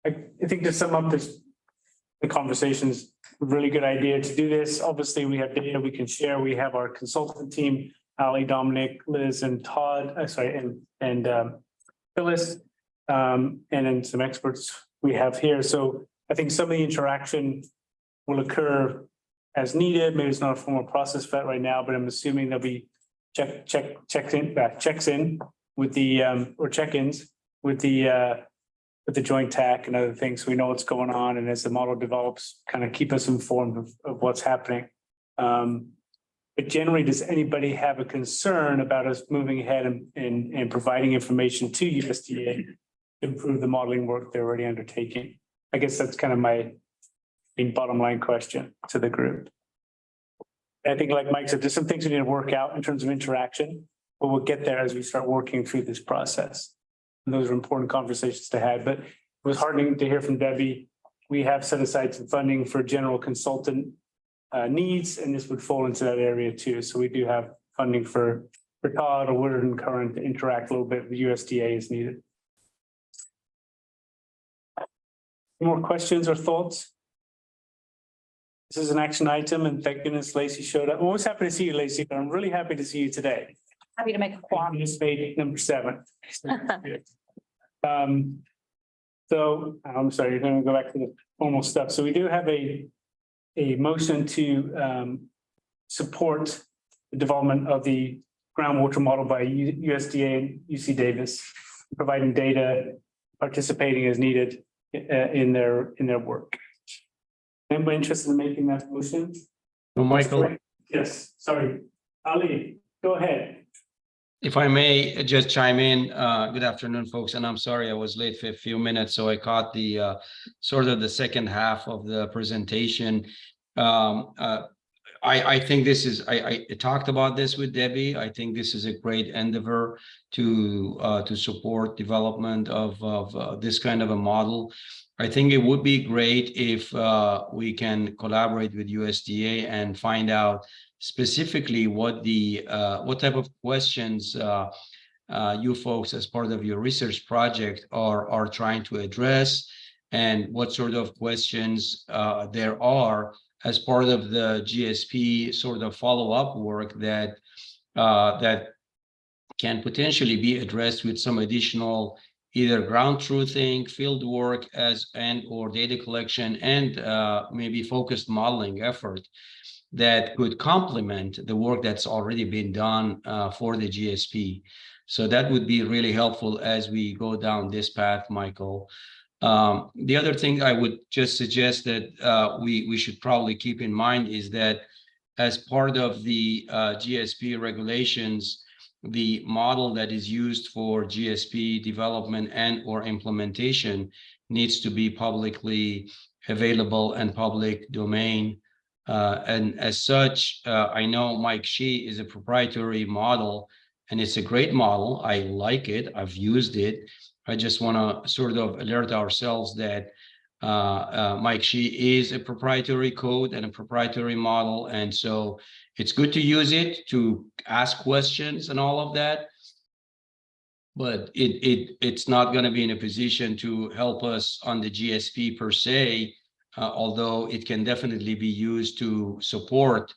I think to sum up this, the conversation's a really good idea to do this. Obviously, we have data we can share. We have our consultant team, Ali, Dominic, Liz, and Todd, and Phyllis, and then some experts we have here. So I think some of the interaction will occur as needed. Maybe it's not a formal process for that right now, but I'm assuming there'll be checks in with the or check-ins with the joint TAC and other things. So we know what's going on, and as the model develops, kind of keep us informed of what's happening. But generally, does anybody have a concern about us moving ahead and providing information to USDA to improve the modeling work they're already undertaking? I guess that's kind of my bottom line question to the group. I think, like Mike said, there's some things we need to work out in terms of interaction, but we'll get there as we start working through this process. And those are important conversations to have. But it was heartening to hear from Debbie. We have set aside some funding for general consultant needs, and this would fall into that area too. So we do have funding for Todd or Woodard and Current to interact a little bit with USDA as needed. Any more questions or thoughts? This is an action item, and thank goodness Lacey showed up. I'm always happy to see you, Lacey, but I'm really happy to see you today. Happy to make a quorum. Participate number 7. So I'm sorry, you're going to go back to the formal stuff. So we do have a motion to support the development of the groundwater model by USDA and UC Davis, providing data, participating as needed in their work. Anybody interested in making that motion? Well, Michael, Yes, sorry. Ali, go ahead. if I may just chime in, good afternoon, folks, and I'm sorry I was late for a few minutes, so I caught the sort of the second half of the presentation. I think this is, I talked about this with Debbie. I think this is a great endeavor to support development of this kind of a model. I think it would be great if we can collaborate with USDA and find out specifically what the what type of questions you folks as part of your research project are trying to address, and what sort of questions there are as part of the GSP sort of follow-up work that that can potentially be addressed with some additional either ground truthing, field work or data collection, and maybe focused modeling effort that could complement the work that's already been done for the GSP. So that would be really helpful as we go down this path, Michael. The other thing I would just suggest that we should probably keep in mind is that as part of the GSP regulations, the model that is used for GSP development and or implementation needs to be publicly available and public domain. And as such, I know Mike Shee is a proprietary model, and it's a great model. I like it. I've used it. I just want to sort of alert ourselves that Mike Shee is a proprietary code and a proprietary model. And so it's good to use it to ask questions and all of that. But it's not going to be in a position to help us on the GSP per se, although it can definitely be used to support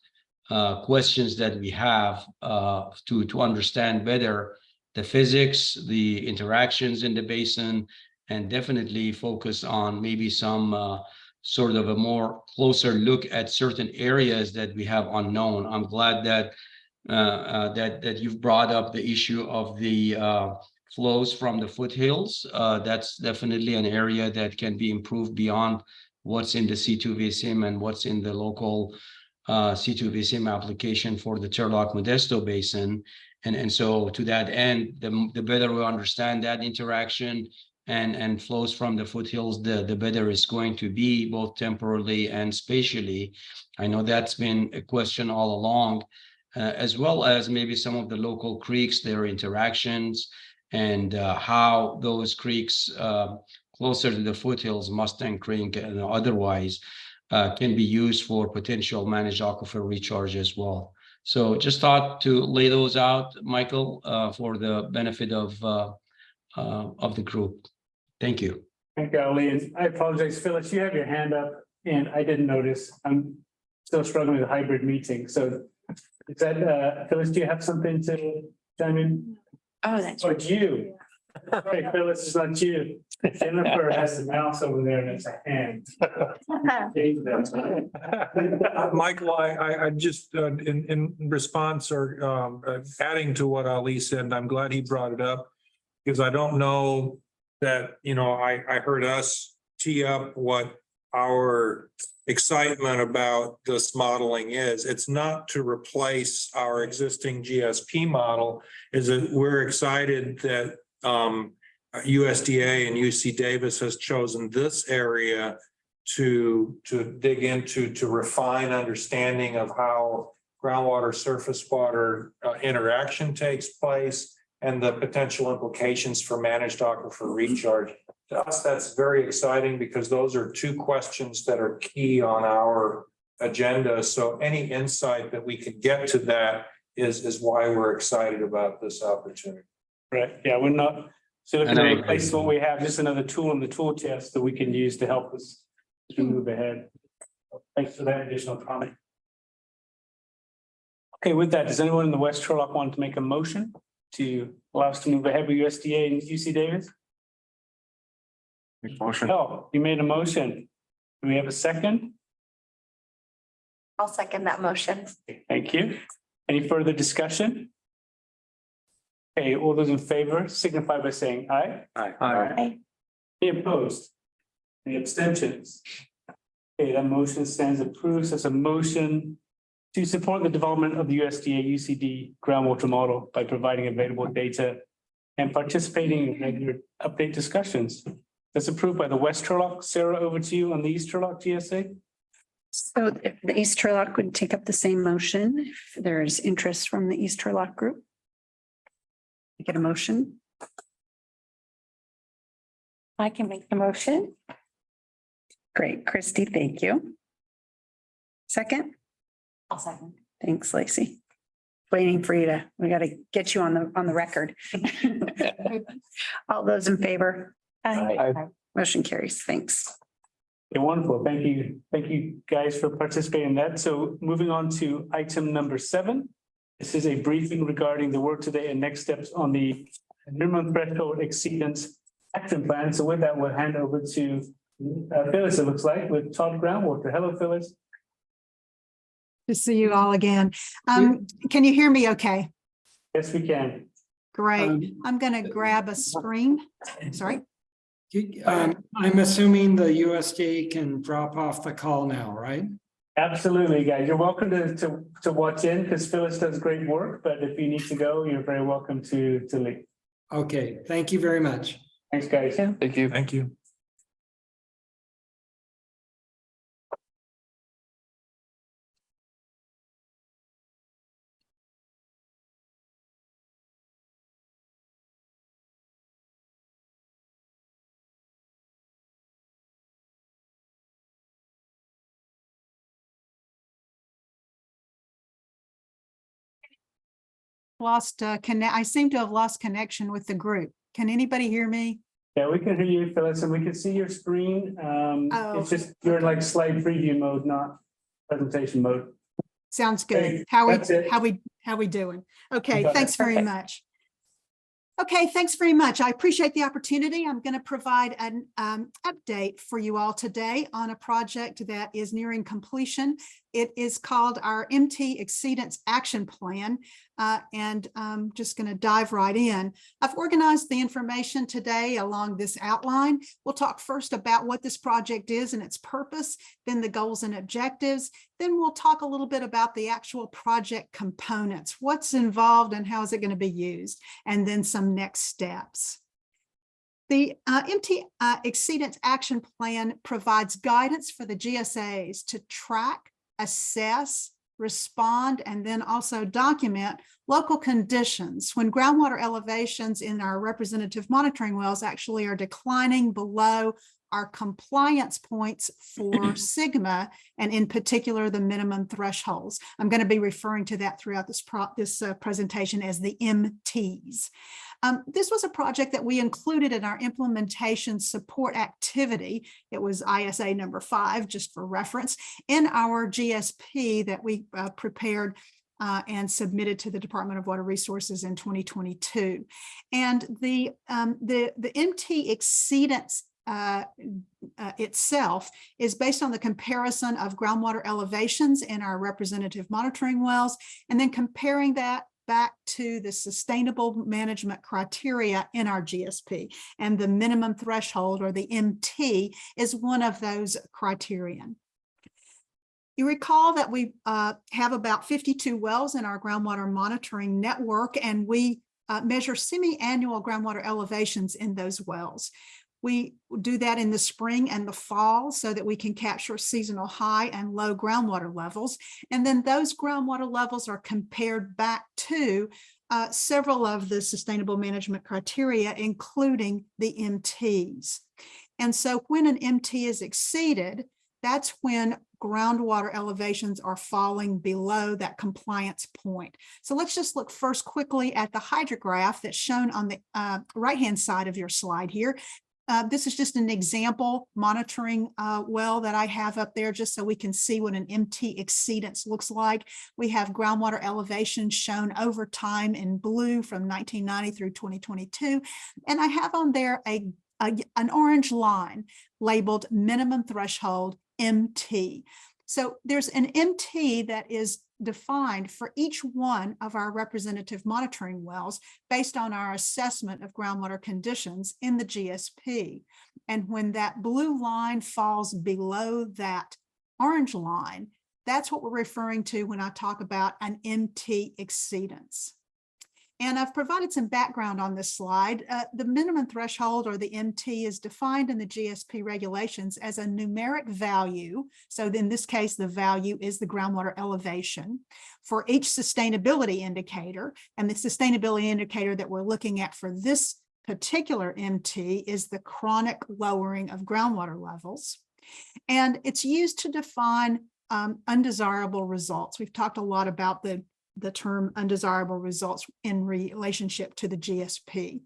questions that we have to understand better the physics, the interactions in the basin, and definitely focus on maybe some sort of a more closer look at certain areas that we have unknown. I'm glad that that you've brought up the issue of the flows from the foothills. That's definitely an area that can be improved beyond what's in the C2VSIM and what's in the local C2VSIM application for the Turlock Modesto Basin. And so to that end, the better we understand that interaction and flows from the foothills, the better it's going to be, both temporally and spatially. I know that's been a question all along, as well as maybe some of the local creeks, their interactions, and how those creeks closer to the foothills, Mustang Creek and otherwise, can be used for potential managed aquifer recharge as well. So just thought to lay those out, Michael, for the benefit of the group. Thank you. Thank you, Ali, and I apologize, Phyllis, you have your hand up and I didn't notice. I'm still struggling with a hybrid meeting, so is that, Phyllis, do you have something to chime in? Oh, that's Or right. you? Sorry, Phyllis, it's not you. Jennifer has the mouse over there and it's a hand. Michael, I just, in response or adding to what Ali said, and I'm glad he brought it up, because I don't know that, I heard us tee up what our excitement about this modeling is. It's not to replace our existing GSP model, is that we're excited that USDA and UC Davis has chosen this area to dig into, to refine understanding of how groundwater surface water interaction takes place and the potential implications for managed aquifer recharge. To us, that's very exciting because those are two questions that are key on our agenda. So any insight that we can get to that is why we're excited about this opportunity. Right, yeah, we're not, so looking And I to agree. replace what we have, just another tool in the tool chest that we can use to help us as we move ahead. Thanks for that additional comment. Okay, with that, does anyone in the West Turlock want to make a motion to allow us to move ahead with USDA and UC Davis? Motion. Oh, you made a motion. Do we have a second? I'll second that motion. Thank you. Any further discussion? Okay, all those in favor signify by saying aye. Aye. Any opposed? Any abstentions? Okay, that motion stands approved as a motion to support the development of the USDA UCD groundwater model by providing available data and participating in regular update discussions. That's approved by the West Turlock. Sarah, over to you on the East Turlock GSA. So the East Turlock would take up the same motion if there's interest from the East Turlock group. Get a motion. I can make the motion. Great, Christy, thank you. Second? I'll second. Thanks, Lacey. Waiting for you to, we got to get you on the record. All those in favor? Aye. Motion carries. Thanks. Okay, wonderful. Thank you. Thank you guys for participating in that. So moving on to item number 7. This is a briefing regarding the work today and next steps on the minimum threshold exceedance action plan. So with that, we'll hand over to Phyllis, it looks like, with Todd Groundwater. Hello, Phyllis. To see you all again. Can you hear me okay? Yes, we can. Great. I'm going to grab a screen. Sorry. I'm assuming the USDA can drop off the call now, right? Absolutely, guys. You're welcome to watch in because Phyllis does great work, but if you need to go, you're very welcome to leave. Okay, thank you very much. Thanks, guys. Thank you. Thank you. I seem to have lost connection with the group. Can anybody hear me? Yeah, we can hear you, Phyllis, and we can see your screen. It's just, you're in like slide preview mode, not presentation mode. Sounds good. Hey, How that's it. we doing? Okay, You got thanks it. very much. Okay, thanks very much. I appreciate the opportunity. I'm going to provide an update for you all today on a project that is nearing completion. It is called our MT Exceedance Action Plan. and I'm just going to dive right in. I've organized the information today along this outline. We'll talk first about what this project is and its purpose, then the goals and objectives. Then we'll talk a little bit about the actual project components, what's involved and how is it going to be used, and then some next steps. The MT Exceedance Action Plan provides guidance for the GSAs to track, assess, respond, and then also document local conditions when groundwater elevations in our representative monitoring wells actually are declining below our compliance points for Sigma, and in particular, the minimum thresholds. I'm going to be referring to that throughout this presentation as the MTs. This was a project that we included in our implementation support activity. It was ISA number 5, just for reference, in our GSP that we prepared and submitted to the Department of Water Resources in 2022. And the MT exceedance itself is based on the comparison of groundwater elevations in our representative monitoring wells, and then comparing that back to the sustainable management criteria in our GSP. And the minimum threshold, or the MT, is one of those criterion. You recall that we have about 52 wells in our groundwater monitoring network, and we measure semi-annual groundwater elevations in those wells. We do that in the spring and the fall so that we can capture seasonal high and low groundwater levels. And then those groundwater levels are compared back to several of the sustainable management criteria, including the MTs. And so when an MT is exceeded, that's when groundwater elevations are falling below that compliance point. So let's just look first quickly at the hydrograph that's shown on the right-hand side of your slide here. This is just an example monitoring well that I have up there just so we can see what an MT exceedance looks like. We have groundwater elevation shown over time in blue from 1990 through 2022. And I have on there an orange line labeled minimum threshold MT. So there's an MT that is defined for each one of our representative monitoring wells based on our assessment of groundwater conditions in the GSP. And when that blue line falls below that orange line, that's what we're referring to when I talk about an MT exceedance. And I've provided some background on this slide. The minimum threshold, or the MT, is defined in the GSP regulations as a numeric value. So in this case, the value is the groundwater elevation for each sustainability indicator. And the sustainability indicator that we're looking at for this particular MT is the chronic lowering of groundwater levels. And it's used to define undesirable results. We've talked a lot about the term undesirable results in relationship to the GSP.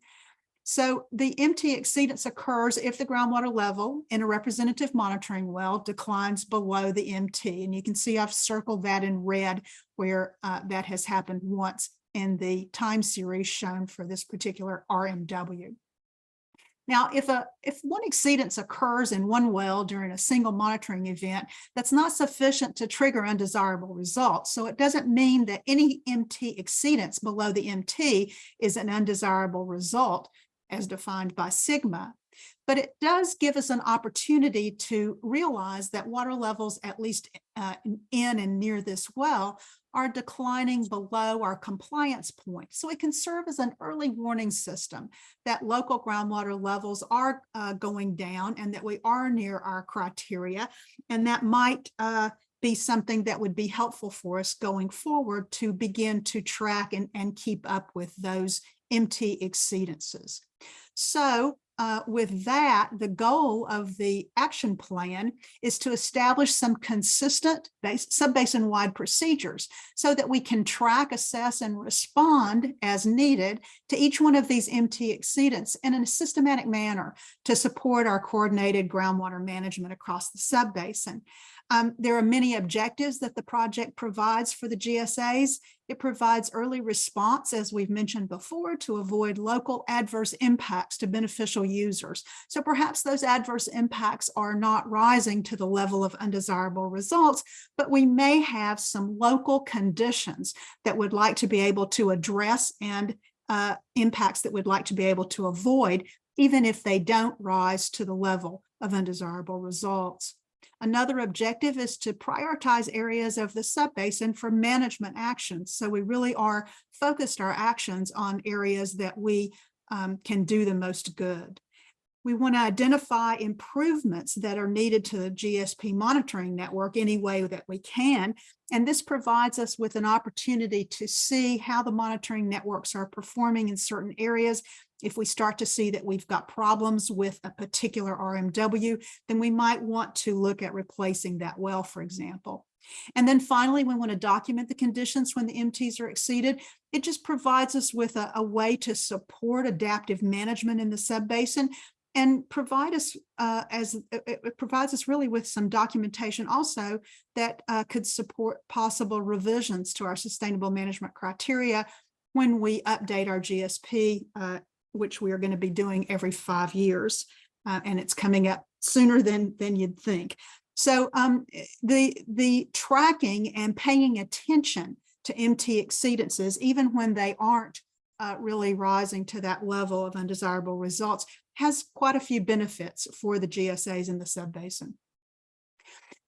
So the MT exceedance occurs if the groundwater level in a representative monitoring well declines below the MT. And you can see I've circled that in red where that has happened once in the time series shown for this particular RMW. Now, if one exceedance occurs in one well during a single monitoring event, that's not sufficient to trigger undesirable results. So it doesn't mean that any MT exceedance below the MT is an undesirable result as defined by Sigma. But it does give us an opportunity to realize that water levels, at least in and near this well, are declining below our compliance point. So it can serve as an early warning system that local groundwater levels are going down and that we are near our criteria. And that might be something that would be helpful for us going forward to begin to track and keep up with those MT exceedances. So with that, the goal of the action plan is to establish some consistent sub-basin-wide procedures so that we can track, assess, and respond as needed to each one of these MT exceedants in a systematic manner to support our coordinated groundwater management across the sub-basin. There are many objectives that the project provides for the GSAs. It provides early response, as we've mentioned before, to avoid local adverse impacts to beneficial users. So perhaps those adverse impacts are not rising to the level of undesirable results, but we may have some local conditions that would like to be able to address and impacts that we'd like to be able to avoid, even if they don't rise to the level of undesirable results. Another objective is to prioritize areas of the subbasin for management actions. So we really are focused our actions on areas that we can do the most good. We want to identify improvements that are needed to the GSP monitoring network any way that we can. And this provides us with an opportunity to see how the monitoring networks are performing in certain areas. If we start to see that we've got problems with a particular RMW, then we might want to look at replacing that well, for example. And then finally, we want to document the conditions when the MTs are exceeded. It just provides us with a way to support adaptive management in the subbasin and provide us it provides us really with some documentation also that could support possible revisions to our sustainable management criteria when we update our GSP, which we are going to be doing every 5 years, and it's coming up sooner than you'd think. So the tracking and paying attention to MT exceedances, even when they aren't really rising to that level of undesirable results, has quite a few benefits for the GSAs in the subbasin.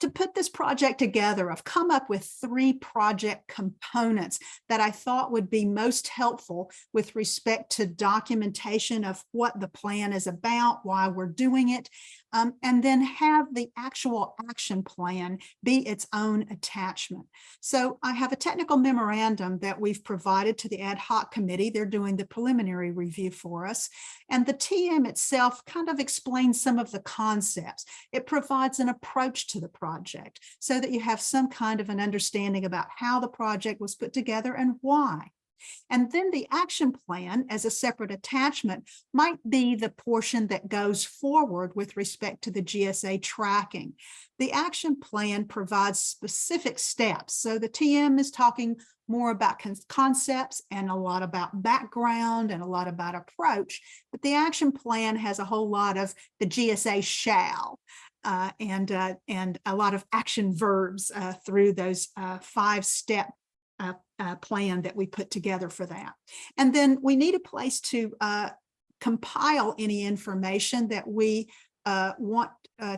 To put this project together, I've come up with 3 project components that I thought would be most helpful with respect to documentation of what the plan is about, why we're doing it, and then have the actual action plan be its own attachment. So I have a technical memorandum that we've provided to the ad hoc committee. They're doing the preliminary review for us. And the TM itself kind of explains some of the concepts. It provides an approach to the project so that you have some kind of an understanding about how the project was put together and why. And then the action plan as a separate attachment might be the portion that goes forward with respect to the GSA tracking. The action plan provides specific steps. So the TM is talking more about concepts and a lot about background and a lot about approach, but the action plan has a whole lot of the GSA shall and a lot of action verbs through those 5-step plan that we put together for that. And then we need a place to compile any information that we want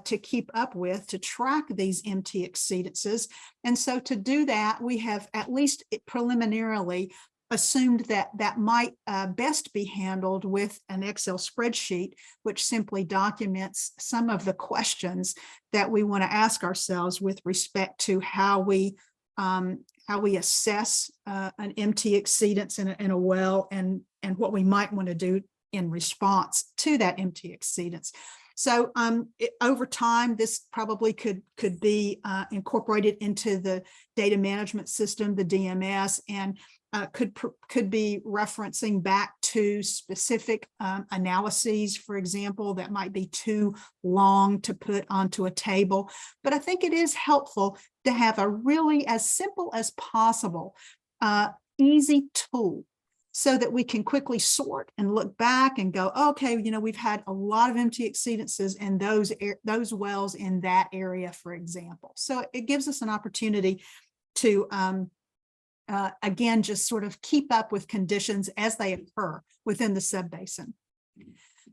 to keep up with to track these MT exceedances. And so to do that, we have at least preliminarily assumed that that might best be handled with an Excel spreadsheet, which simply documents some of the questions that we want to ask ourselves with respect to how we assess an MT exceedance in a well and what we might want to do in response to that MT exceedance. So over time, this probably could be incorporated into the data management system, the DMS, and could be referencing back to specific analyses, for example, that might be too long to put onto a table. But I think it is helpful to have a really as simple as possible, easy tool so that we can quickly sort and look back and go, okay, you know, we've had a lot of MT exceedances in those wells in that area, for example. So it gives us an opportunity to again, just sort of keep up with conditions as they occur within the subbasin.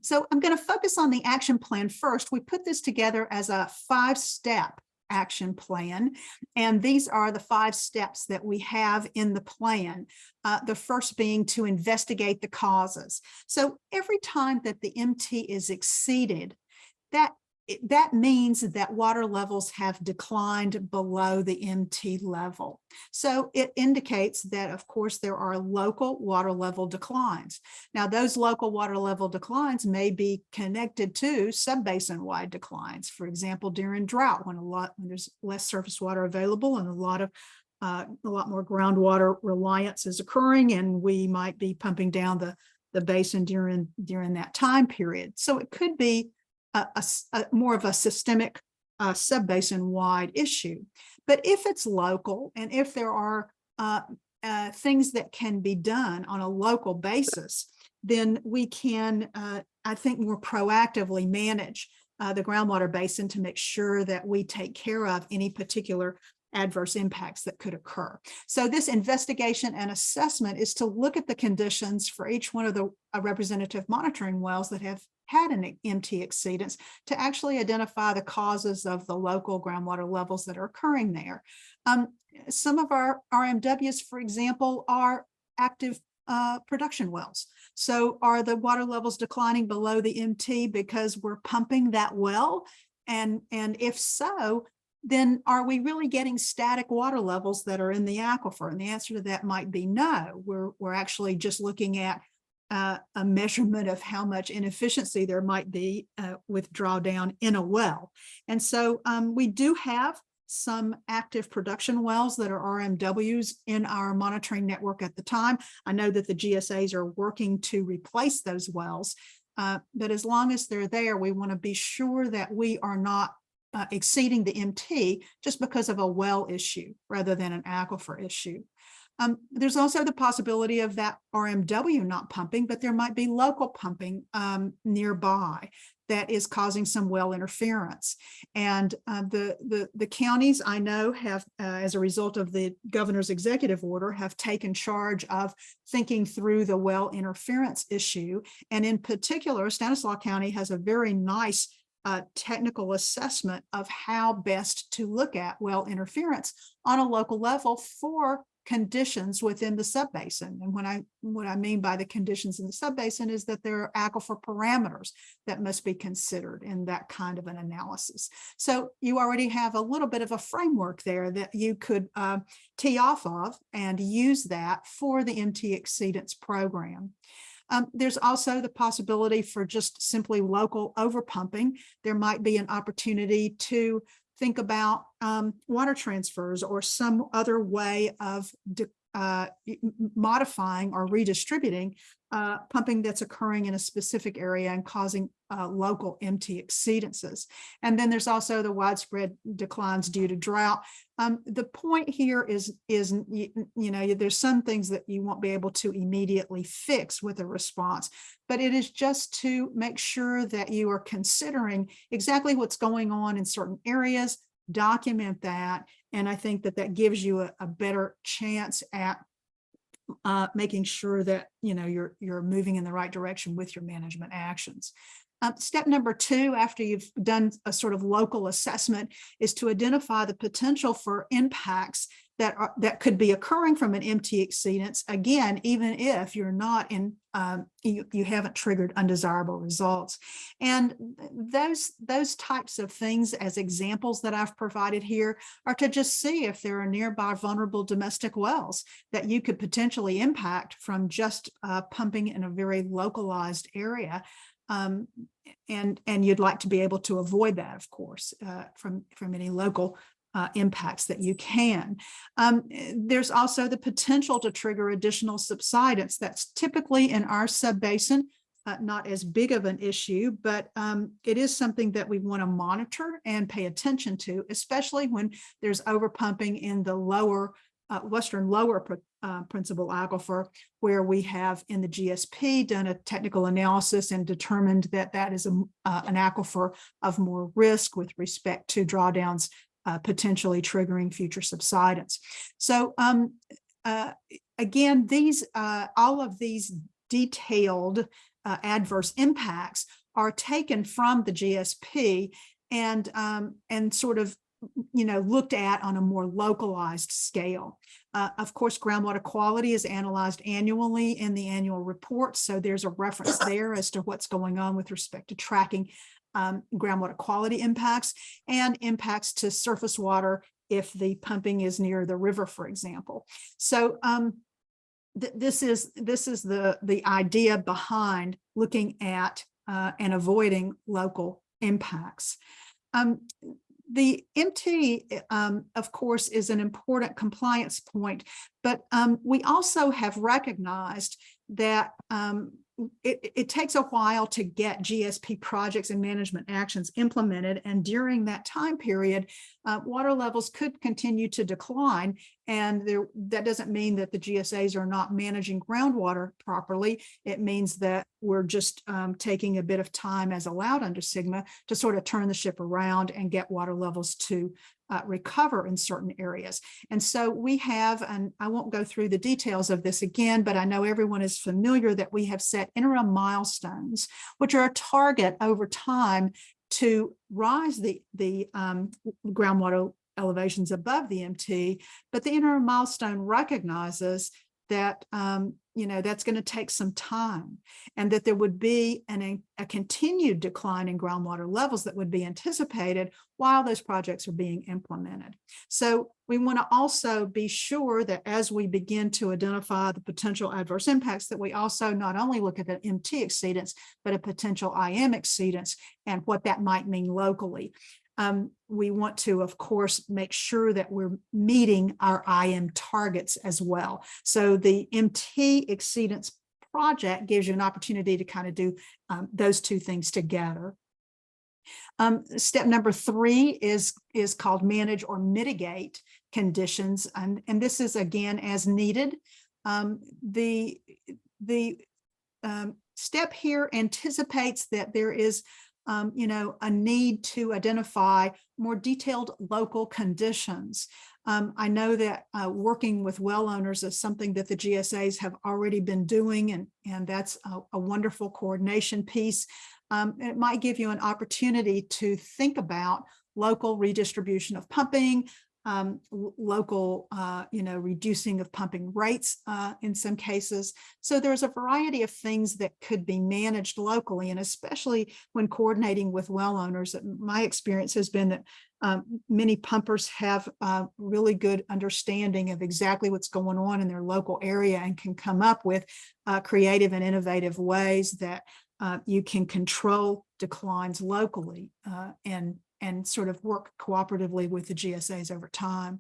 So I'm going to focus on the action plan first. We put this together as a 5-step action plan, and these are the 5 steps that we have in the plan. The first being to investigate the causes. So every time that the MT is exceeded, that means that water levels have declined below the MT level. So it indicates that, of course, there are local water level declines. Now, those local water level declines may be connected to subbasin-wide declines. For example, during drought, when there's less surface water available and a lot more groundwater reliance is occurring, and we might be pumping down the basin during that time period. So it could be more of a systemic subbasin wide issue. But if it's local and if there are things that can be done on a local basis, then we can, I think, more proactively manage the groundwater basin to make sure that we take care of any particular adverse impacts that could occur. So this investigation and assessment is to look at the conditions for each one of the representative monitoring wells that have had an MT exceedance to actually identify the causes of the local groundwater levels that are occurring there. Some of our RMWs, for example, are active production wells. So are the water levels declining below the MT because we're pumping that well? And if so, then are we really getting static water levels that are in the aquifer? And the answer to that might be no. We're actually just looking at a measurement of how much inefficiency there might be with drawdown in a well. And so we do have some active production wells that are RMWs in our monitoring network at the time. I know that the GSAs are working to replace those wells, but as long as they're there, we want to be sure that we are not exceeding the MT just because of a well issue rather than an aquifer issue. There's also the possibility of that RMW not pumping, but there might be local pumping nearby that is causing some well interference. And the counties I know have, as a result of the governor's executive order, have taken charge of thinking through the well interference issue. And in particular, Stanislaus County has a very nice technical assessment of how best to look at well interference on a local level for conditions within the subbasin. And what I mean by the conditions in the subbasin is that there are aquifer parameters that must be considered in that kind of an analysis. So you already have a little bit of a framework there that you could tee off of and use that for the MT exceedance program. There's also the possibility for just simply local overpumping. There might be an opportunity to think about water transfers or some other way of modifying or redistributing pumping that's occurring in a specific area and causing local MT exceedances. And then there's also the widespread declines due to drought. The point here is there's some things that you won't be able to immediately fix with a response, but it is just to make sure that you are considering exactly what's going on in certain areas, document that, and I think that that gives you a better chance at making sure that you're moving in the right direction with your management actions. Step number 2, after you've done a sort of local assessment, is to identify the potential for impacts that could be occurring from an MT exceedance. Again, even if you're not in, you haven't triggered undesirable results. And those types of things, as examples that I've provided here, are to just see if there are nearby vulnerable domestic wells that you could potentially impact from just pumping in a very localized area. And you'd like to be able to avoid that, of course, from any local impacts that you can. There's also the potential to trigger additional subsidence. That's typically in our subbasin, not as big of an issue, but it is something that we want to monitor and pay attention to, especially when there's overpumping in the lower western lower principal aquifer, where we have in the GSP done a technical analysis and determined that that is an aquifer of more risk with respect to drawdowns potentially triggering future subsidence. So again, all of these detailed adverse impacts are taken from the GSP and sort of looked at on a more localized scale. Of course, groundwater quality is analyzed annually in the annual report, so there's a reference there as to what's going on with respect to tracking groundwater quality impacts and impacts to surface water if the pumping is near the river, for example. So this is the idea behind looking at and avoiding local impacts. The MT, of course, is an important compliance point, but we also have recognized that it takes a while to get GSP projects and management actions implemented. And during that time period, water levels could continue to decline. And that doesn't mean that the GSAs are not managing groundwater properly. It means that we're just taking a bit of time as allowed under SGMA to sort of turn the ship around and get water levels to recover in certain areas. And so we have, and I won't go through the details of this again, but I know everyone is familiar that we have set interim milestones, which are a target over time to rise the groundwater elevations above the MT. But the interim milestone recognizes that that's going to take some time, and that there would be a continued decline in groundwater levels that would be anticipated while those projects are being implemented. So we want to also be sure that as we begin to identify the potential adverse impacts, that we also not only look at the MT exceedance, but a potential IM exceedance and what that might mean locally. We want to, of course, make sure that we're meeting our IM targets as well. So the MT exceedance project gives you an opportunity to kind of do those two things together. Step number 3 is called manage or mitigate conditions. And this is, again, as needed. The step here anticipates that there is a need to identify more detailed local conditions. I know that working with well owners is something that the GSAs have already been doing, and that's a wonderful coordination piece. It might give you an opportunity to think about local redistribution of pumping, local, reducing of pumping rates in some cases. So there's a variety of things that could be managed locally, and especially when coordinating with well owners. My experience has been that many pumpers have really good understanding of exactly what's going on in their local area and can come up with creative and innovative ways that you can control declines locally and sort of work cooperatively with the GSAs over time.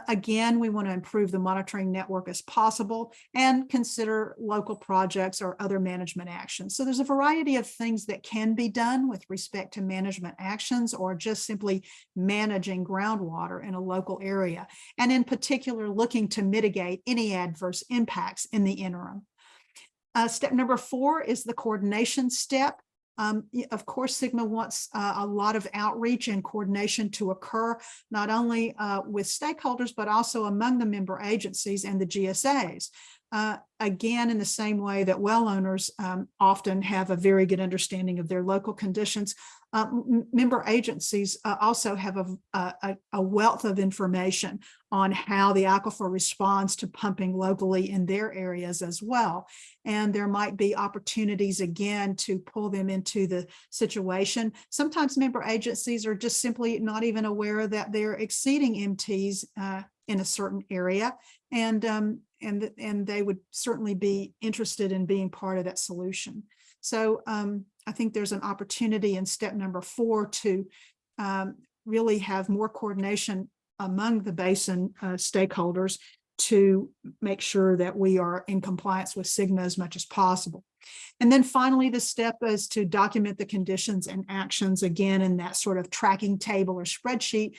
Again, we want to improve the monitoring network as possible and consider local projects or other management actions. So there's a variety of things that can be done with respect to management actions or just simply managing groundwater in a local area. And in particular, looking to mitigate any adverse impacts in the interim. Step number 4 is the coordination step. Of course, SGMA wants a lot of outreach and coordination to occur, not only with stakeholders, but also among the member agencies and the GSAs. Again, in the same way that well owners often have a very good understanding of their local conditions, member agencies also have a wealth of information on how the aquifer responds to pumping locally in their areas as well. And there might be opportunities, again, to pull them into the situation. Sometimes member agencies are just simply not even aware that they're exceeding MTs in a certain area. And they would certainly be interested in being part of that solution. So I think there's an opportunity in step number 4 to really have more coordination among the basin stakeholders to make sure that we are in compliance with SGMA as much as possible. And then finally, the step is to document the conditions and actions, again, in that sort of tracking table or spreadsheet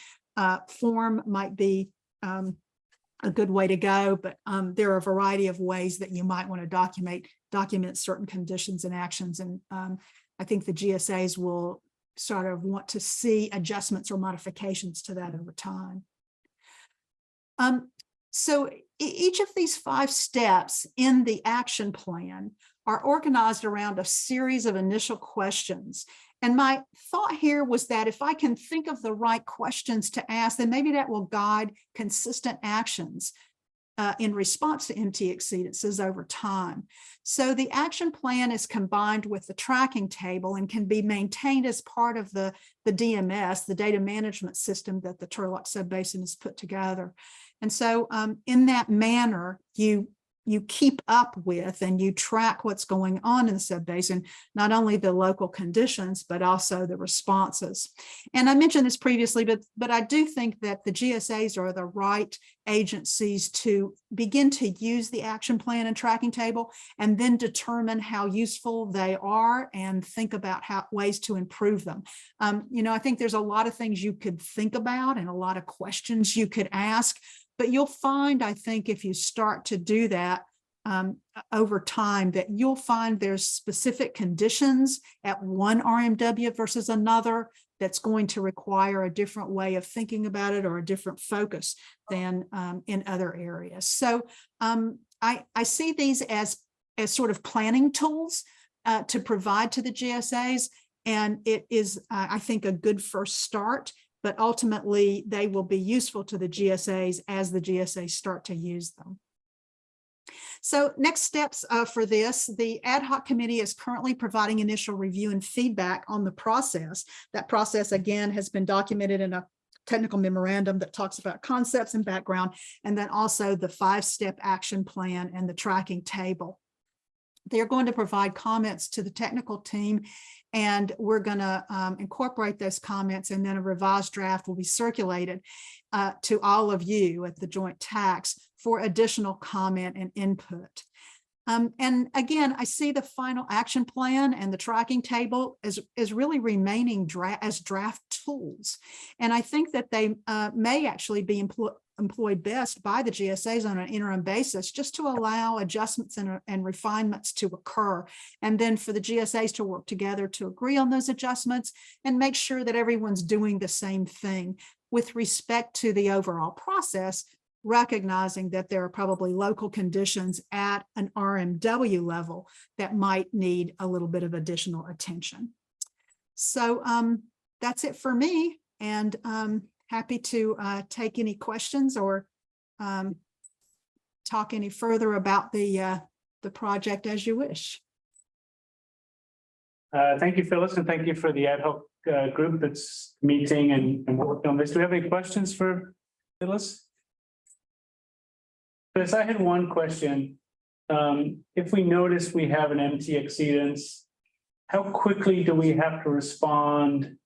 form might be a good way to go, but there are a variety of ways that you might want to document certain conditions and actions. And I think the GSAs will sort of want to see adjustments or modifications to that over time. So each of these 5 steps in the action plan are organized around a series of initial questions. And my thought here was that if I can think of the right questions to ask, then maybe that will guide consistent actions in response to MT exceedances over time. So the action plan is combined with the tracking table and can be maintained as part of the DMS, the data management system that the Turlock Subbasin has put together. And so in that manner, you you keep up with and you track what's going on in the subbasin, not only the local conditions, but also the responses. And I mentioned this previously, but I do think that the GSAs are the right agencies to begin to use the action plan and tracking table, and then determine how useful they are and think about ways to improve them. I think there's a lot of things you could think about and a lot of questions you could ask, but you'll find, I think, if you start to do that over time, that you'll find there's specific conditions at one RMW versus another that's going to require a different way of thinking about it or a different focus than in other areas. So I see these as sort of planning tools to provide to the GSAs. And it is, I think, a good first start, but ultimately they will be useful to the GSAs as the GSAs start to use them. So next steps for this, the ad hoc committee is currently providing initial review and feedback on the process. That process, again, has been documented in a technical memorandum that talks about concepts and background, and then also the 5-step action plan and the tracking table. They're going to provide comments to the technical team, and we're going to incorporate those comments, and then a revised draft will be circulated to all of you at the joint tax for additional comment and input. And again, I see the final action plan and the tracking table as really remaining as draft tools. And I think that they may actually be employed best by the GSAs on an interim basis, just to allow adjustments and refinements to occur. And then for the GSAs to work together to agree on those adjustments and make sure that everyone's doing the same thing with respect to the overall process, recognizing that there are probably local conditions at an RMW level that might need a little bit of additional attention. So that's it for me, and happy to take any questions or talk any further about the project as you wish. Thank you, Phyllis, and thank you for the ad hoc group that's meeting and working on this. Do we have any questions for Phyllis? Phyllis, I had one question. If we notice we have an MT exceedance, how quickly do we have to respond?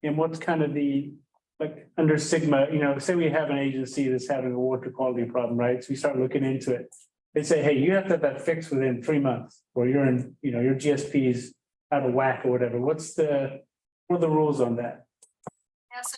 And what's kind of the, like under Sigma, say we have an agency that's having a water quality problem, right? So we start looking into it. They say, hey, you have to have that fixed within 3 months, or you're in, your GSP is out of whack or whatever. What are the rules on that? Yeah, so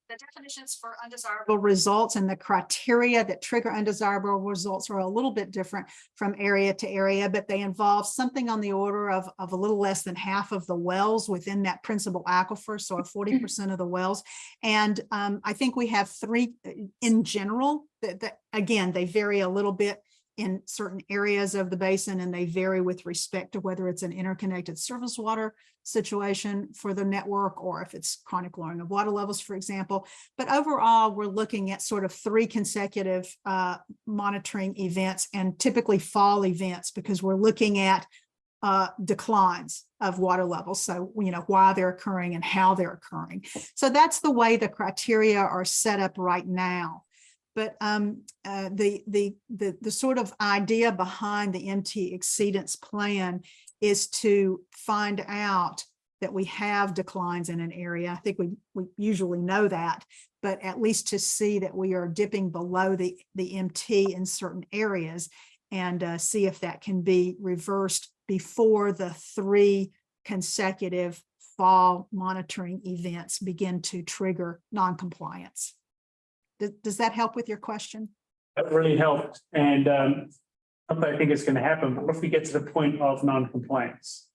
the definitions for undesirable results and the criteria that trigger undesirable results are a little bit different from area to area, but they involve something on the order of a little less than half of the wells within that principal aquifer, so 40% of the wells. And I think we have 3 in general that again, they vary a little bit in certain areas of the basin, and they vary with respect to whether it's an interconnected surface water situation for the network or if it's chronic lowering of water levels, for example. But overall, we're looking at sort of 3 consecutive monitoring events, and typically fall events, because we're looking at declines of water levels. So, why they're occurring and how they're occurring. So that's the way the criteria are set up right now. But the sort of idea behind the MT exceedance plan is to find out that we have declines in an area. I think we usually know that, but at least to see that we are dipping below the MT in certain areas, and see if that can be reversed before the 3 consecutive fall monitoring events begin to trigger noncompliance. Does that help with your question? That really helped. And I think it's going to happen. But if we get to the point of non-compliance,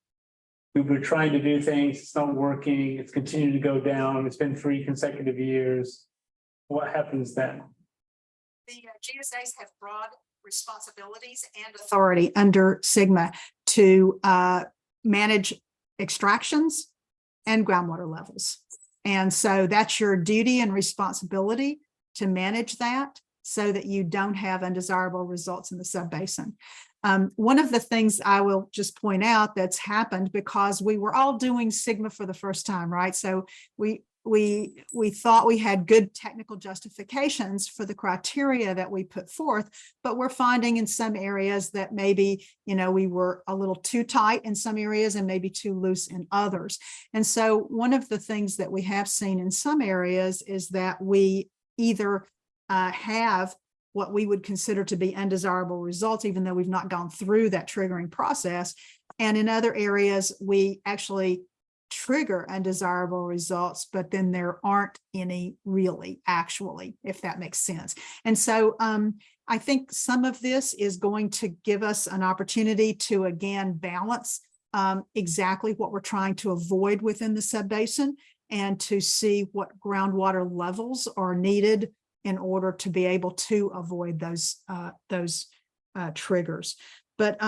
we were trying to do things, it's not working, it's continuing to go down, it's been 3 consecutive years. What happens then? The GSAs have broad responsibilities and authority under Sigma to manage extractions and groundwater levels. And so that's your duty and responsibility to manage that so that you don't have undesirable results in the subbasin. One of the things I will just point out that's happened, because we were all doing Sigma for the first time, right? So we we thought we had good technical justifications for the criteria that we put forth, but we're finding in some areas that maybe, we were a little too tight in some areas and maybe too loose in others. And so one of the things that we have seen in some areas is that we either have what we would consider to be undesirable results, even though we've not gone through that triggering process. And in other areas, we actually trigger undesirable results, but then there aren't any really, actually, if that makes sense. And so I think some of this is going to give us an opportunity to, again, balance exactly what we're trying to avoid within the subbasin and to see what groundwater levels are needed in order to be able to avoid those triggers. But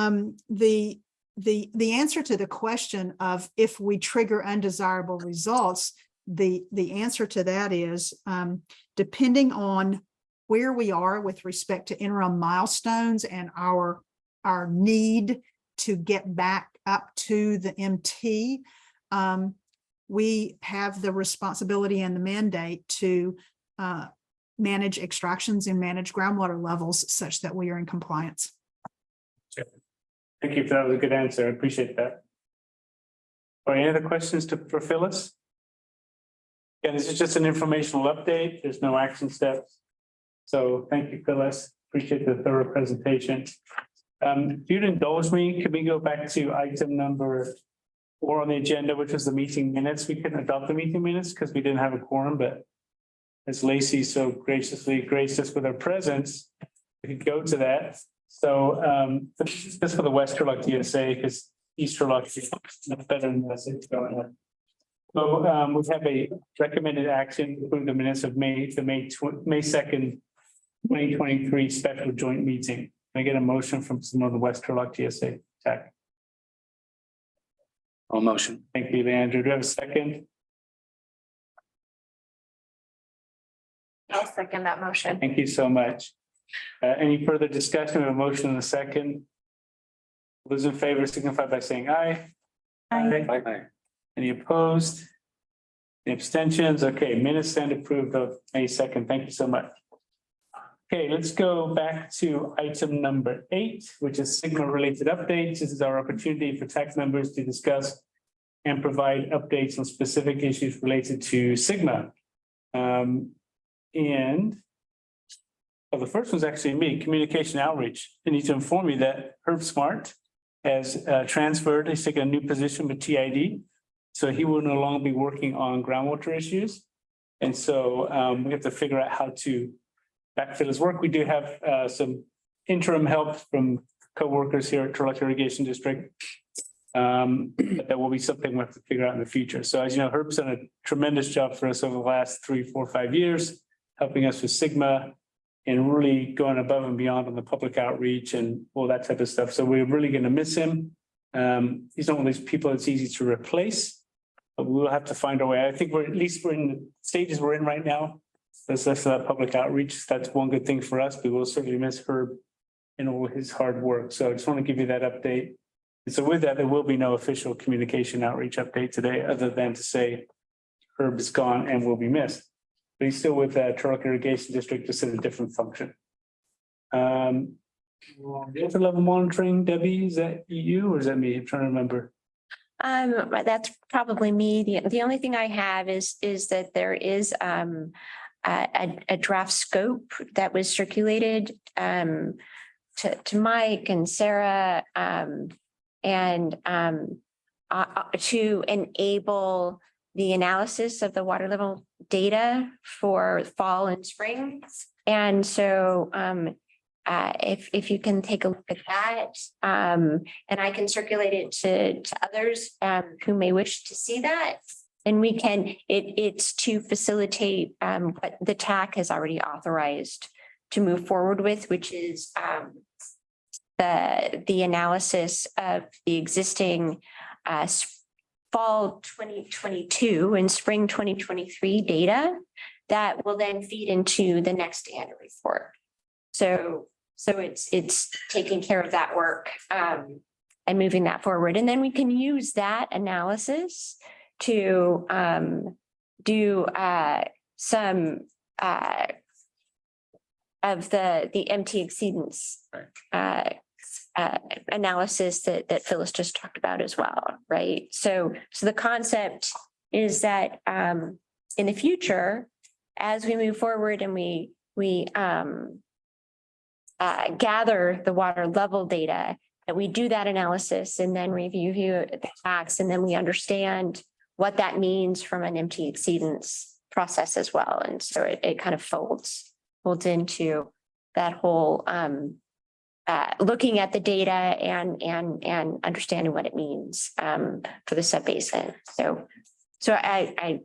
the answer to the question of if we trigger undesirable results, the answer to that is depending on where we are with respect to interim milestones and our need to get back up to the MT, we have the responsibility and the mandate to manage extractions and manage groundwater levels such that we are in compliance. Thank you. That was a good answer. I appreciate that. Are any other questions for Phyllis? Yeah, this is just an informational update. There's no action steps. So thank you, Phyllis. Appreciate the thorough presentation. If you'd indulge me, could we go back to item number 4 on the agenda, which was the meeting minutes? We couldn't adopt the meeting minutes because we didn't have a quorum, but as Lacey so graciously graced us with her presence, we could go to that. So this is just for the West Turlock DSA because East Turlock is better than the city going on. So we have a recommended action to approve the minutes of May 2nd, 2023 special joint meeting. Can I get a motion from some of the West Turlock DSA tech? All motion. Thank you, Andrew. Do I have a second? I'll second that motion. Thank you so much. Any further discussion of a motion in a second? Those in favor signify by saying aye. Aye. Any opposed? Any abstentions? Okay, minutes stand approved of May 2nd. Thank you so much. Okay, let's go back to item number 8, which is Sigma related updates. This is our opportunity for tax members to discuss and provide updates on specific issues related to Sigma. The first one's actually me, communication outreach. I need to inform you that Herb Smart has transferred, he's taken a new position with TID. So he will no longer be working on groundwater issues. And so we have to figure out how to backfill his work. We do have some interim help from co-workers here at Turlock Irrigation District. But that will be something we have to figure out in the future. So as you know, Herb's done a tremendous job for us over the last 3, 4, 5 years, helping us with Sigma and really going above and beyond on the public outreach and all that type of stuff. So we're really going to miss him. He's not one of these people that's easy to replace, but we'll have to find a way. I think we're in the stages we're in right now. That's that public outreach. That's one good thing for us, but we'll certainly miss Herb and all his hard work. So I just want to give you that update. And so with that, there will be no official communication outreach update today, other than to say Herb is gone and will be missed. But he's still with Turlock Irrigation District, just in a different function. Water level monitoring, Debbie, is that you or is that me? I'm trying to remember. That's probably me. The only thing I have is that there is a draft scope that was circulated to Mike and Sarah and to enable the analysis of the water level data for fall and spring. And so if you can take a look at that, and I can circulate it to others who may wish to see that. And we can, it's to facilitate what the TAC has already authorized to move forward with, which is the analysis of the existing fall 2022 and spring 2023 data that will then feed into the next annual report. So it's taking care of that work and moving that forward. And then we can use that analysis to do some of the empty exceedance analysis that Phyllis just talked about as well, right? So the concept is that in the future, as we move forward and we gather the water level data, that we do that analysis and then review the facts, and then we understand what that means from an empty exceedance process as well. And so it kind of folds into that whole looking at the data and understanding what it means for the subbasin. So I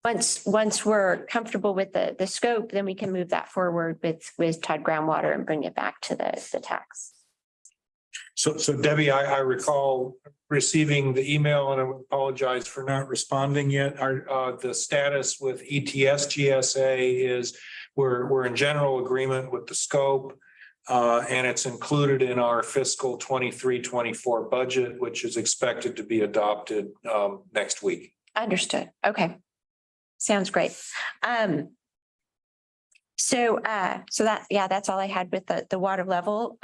once we're comfortable with the scope, then we can move that forward with Todd Groundwater and bring it back to the tax. So Debbie, I recall receiving the email, and I apologize for not responding yet. The status with ETS GSA is we're in general agreement with the scope, and it's included in our fiscal 23-24 budget, which is expected to be adopted next week. Understood. Okay. Sounds great. So that's all I had with the water level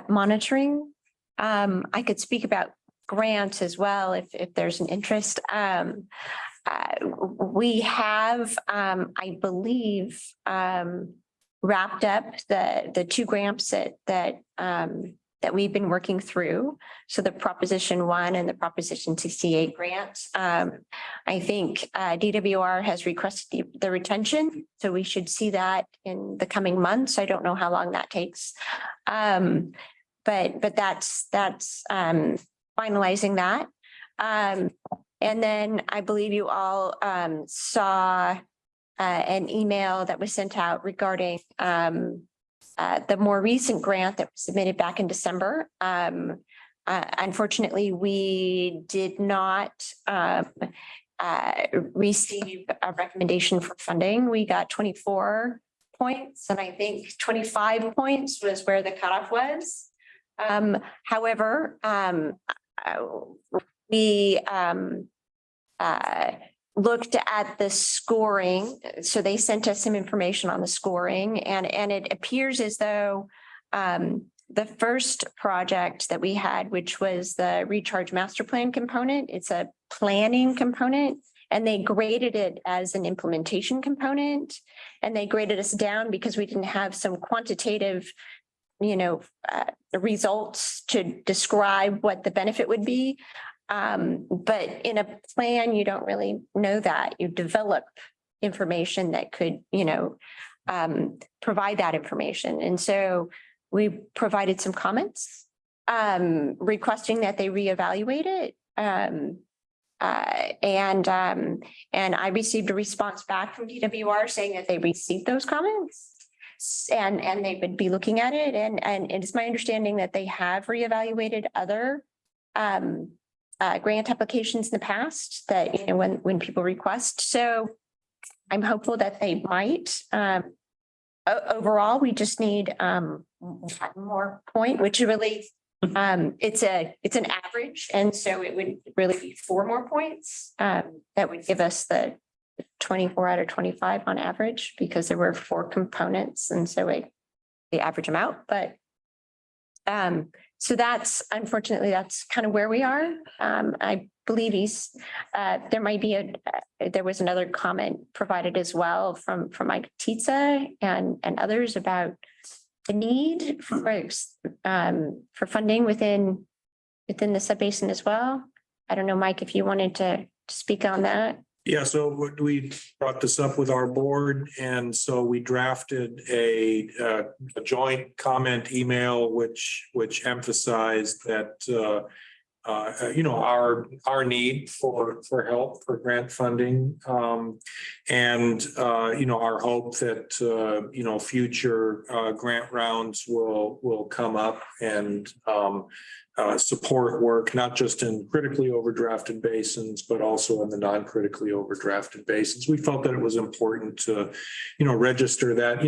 monitoring. I could speak about grants as well if there's an interest. We have, I believe, wrapped up the two grants that we've been working through. So the Proposition 1 and the Proposition 68 grants. I think DWR has requested the retention, so we should see that in the coming months. I don't know how long that takes. But that's finalizing that. And then I believe you all saw an email that was sent out regarding the more recent grant that was submitted back in December. Unfortunately, we did not receive a recommendation for funding. We got 24 points, and I think 25 points was where the cutoff was. However, we looked at the scoring. So they sent us some information on the scoring, and it appears as though the first project that we had, which was the recharge master plan component, it's a planning component, and they graded it as an implementation component, and they graded us down because we didn't have some quantitative results to describe what the benefit would be. But in a plan, you don't really know that. You develop information that could, provide that information. And so we provided some comments, requesting that they reevaluate it. And I received a response back from DWR saying that they received those comments. And they would be looking at it, and it's my understanding that they have reevaluated other grant applications in the past that when people request. So I'm hopeful that they might. Overall, we just need one more point, which really it's an average, and so it would really be 4 more points that would give us the 24 out of 25 on average, because there were 4 components, and so the average them out. But so that's, unfortunately, that's kind of where we are. I believe there was another comment provided as well from Mike Tietze and others about the need for funding within the subbasin as well. I don't know, Mike, if you wanted to speak on that. Yeah, so we brought this up with our board, and so we drafted a joint comment email which emphasized that our need for help for grant funding, and our hope that future grant rounds will come up and support work, not just in critically overdrafted basins, but also in the non-critically overdrafted basins. We felt that it was important to, register that,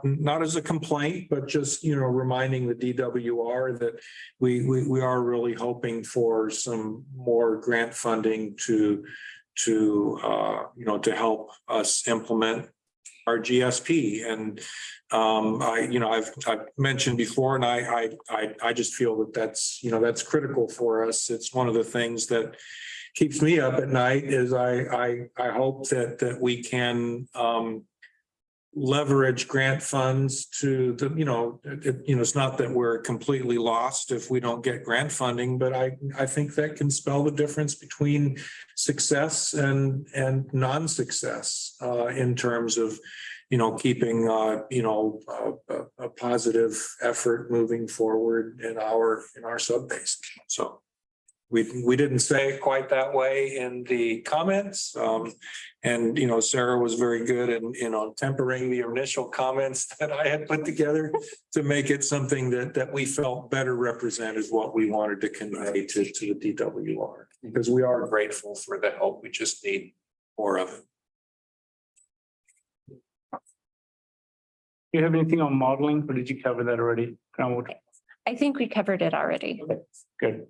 not as a complaint, but just, reminding the DWR that we are really hoping for some more grant funding to help us implement our GSP. And I've mentioned before, and I just feel that that's critical for us. It's one of the things that keeps me up at night is I hope that we can leverage grant funds to the, it's not that we're completely lost if we don't get grant funding, but I think that can spell the difference between success and non-success in terms of, keeping, a positive effort moving forward in our sub-basin. So we didn't say it quite that way in the comments. And, Sarah was very good in, tempering the initial comments that I had put together to make it something that we felt better represented what we wanted to convey to the DWR, because we are grateful for the help. We just need more of it. Do you have anything on modeling or did you cover that already? Groundwater? I think we covered it already. Okay, good.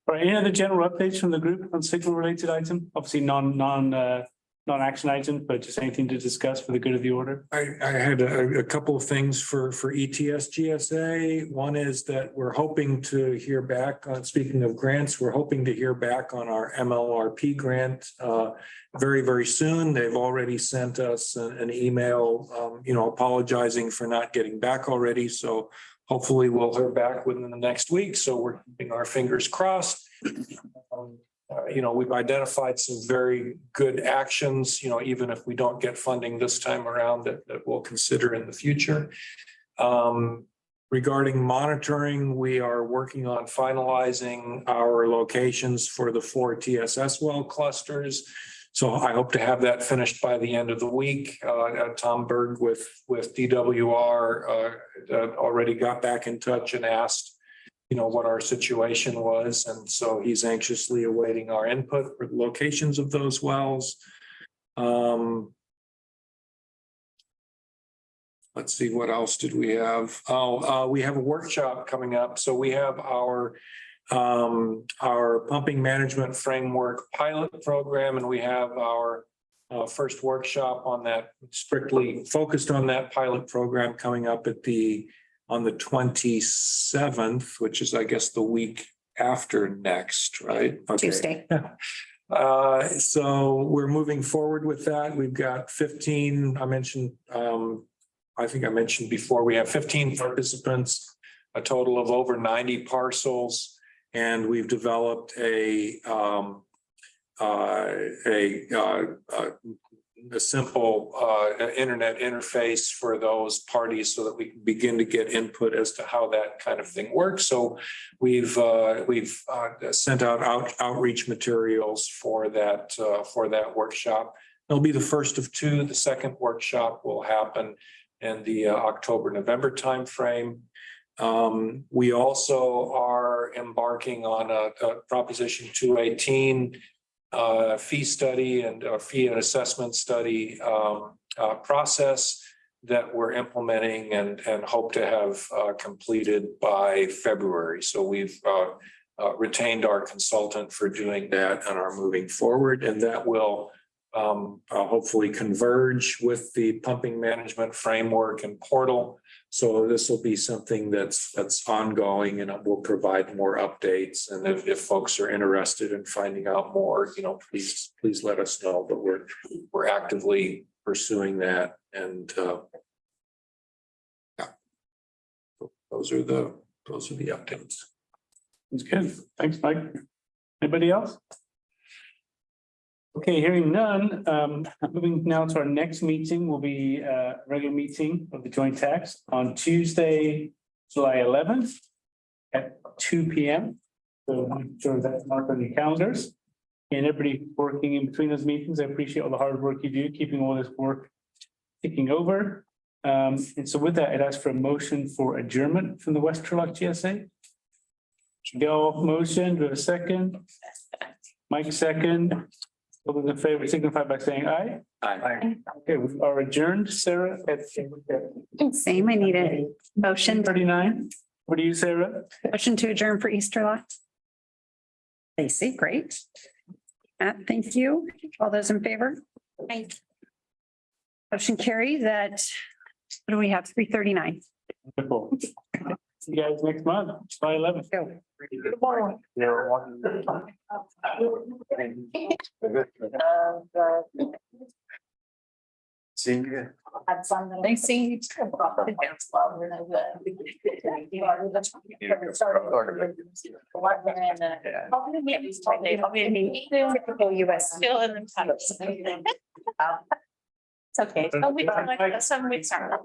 All right, any other general updates from the group on signal related item? Obviously non-action items, but just anything to discuss for the good of the order? I had a couple of things for ETS GSA. One is that we're hoping to hear back on, speaking of grants, we're hoping to hear back on our MLRP grant very, very soon. They've already sent us an email, apologizing for not getting back already. So hopefully we'll hear back within the next week. So we're keeping our fingers crossed. We've identified some very good actions, even if we don't get funding this time around that we'll consider in the future. Regarding monitoring, we are working on finalizing our locations for the 4 TSS well clusters. So I hope to have that finished by the end of the week. Tom Berg with DWR already got back in touch and asked, what our situation was. And so he's anxiously awaiting our input for the locations of those wells. Let's see, what else did we have? We have a workshop coming up. So we have our pumping management framework pilot program, and we have our first workshop on that, strictly focused on that pilot program, coming up on the 27th, which is, I guess, the week after next, right? Okay. Tuesday. So we're moving forward with that. We've got 15, I think I mentioned before, we have 15 participants, a total of over 90 parcels, and we've developed a simple internet interface for those parties so that we can begin to get input as to how that kind of thing works. So we've sent out outreach materials for that workshop. It'll be the first of two. The second workshop will happen in the October-November timeframe. We also are embarking on a Proposition 218 fee study and fee and assessment study process that we're implementing and hope to have completed by February. So we've retained our consultant for doing that and are moving forward, and that will hopefully converge with the pumping management framework and portal. So this will be something that's ongoing, and we'll provide more updates. And if folks are interested in finding out more, please let us know. But we're actively pursuing that. And yeah, those are the updates. That's good. Thanks, Mike. Anybody else? Okay, hearing none, moving now to our next meeting will be a regular meeting of the joint tax on Tuesday, July 11th at 2 p.m. So I'm sure that's marked on your calendars. And everybody working in between those meetings, I appreciate all the hard work you do, keeping all this work ticking over. And so with that, I'd ask for a motion for adjournment from the West Turlock GSA. Miguel motion, do a second. Mike second. All those in favor signify by saying aye. Aye. Okay, we are adjourned, Sarah, at Same, I need a motion, 39. What do you, Sarah? motion to adjourn for Easter lot. Lacey, great. Matt, thank you. All those in favor? Aye. Motion carries at, what do we have, 3:39? Wonderful. See you guys next month, July 11th. See you. Had fun. They see. Typical US. Still in the title. It's okay. Some weeks are.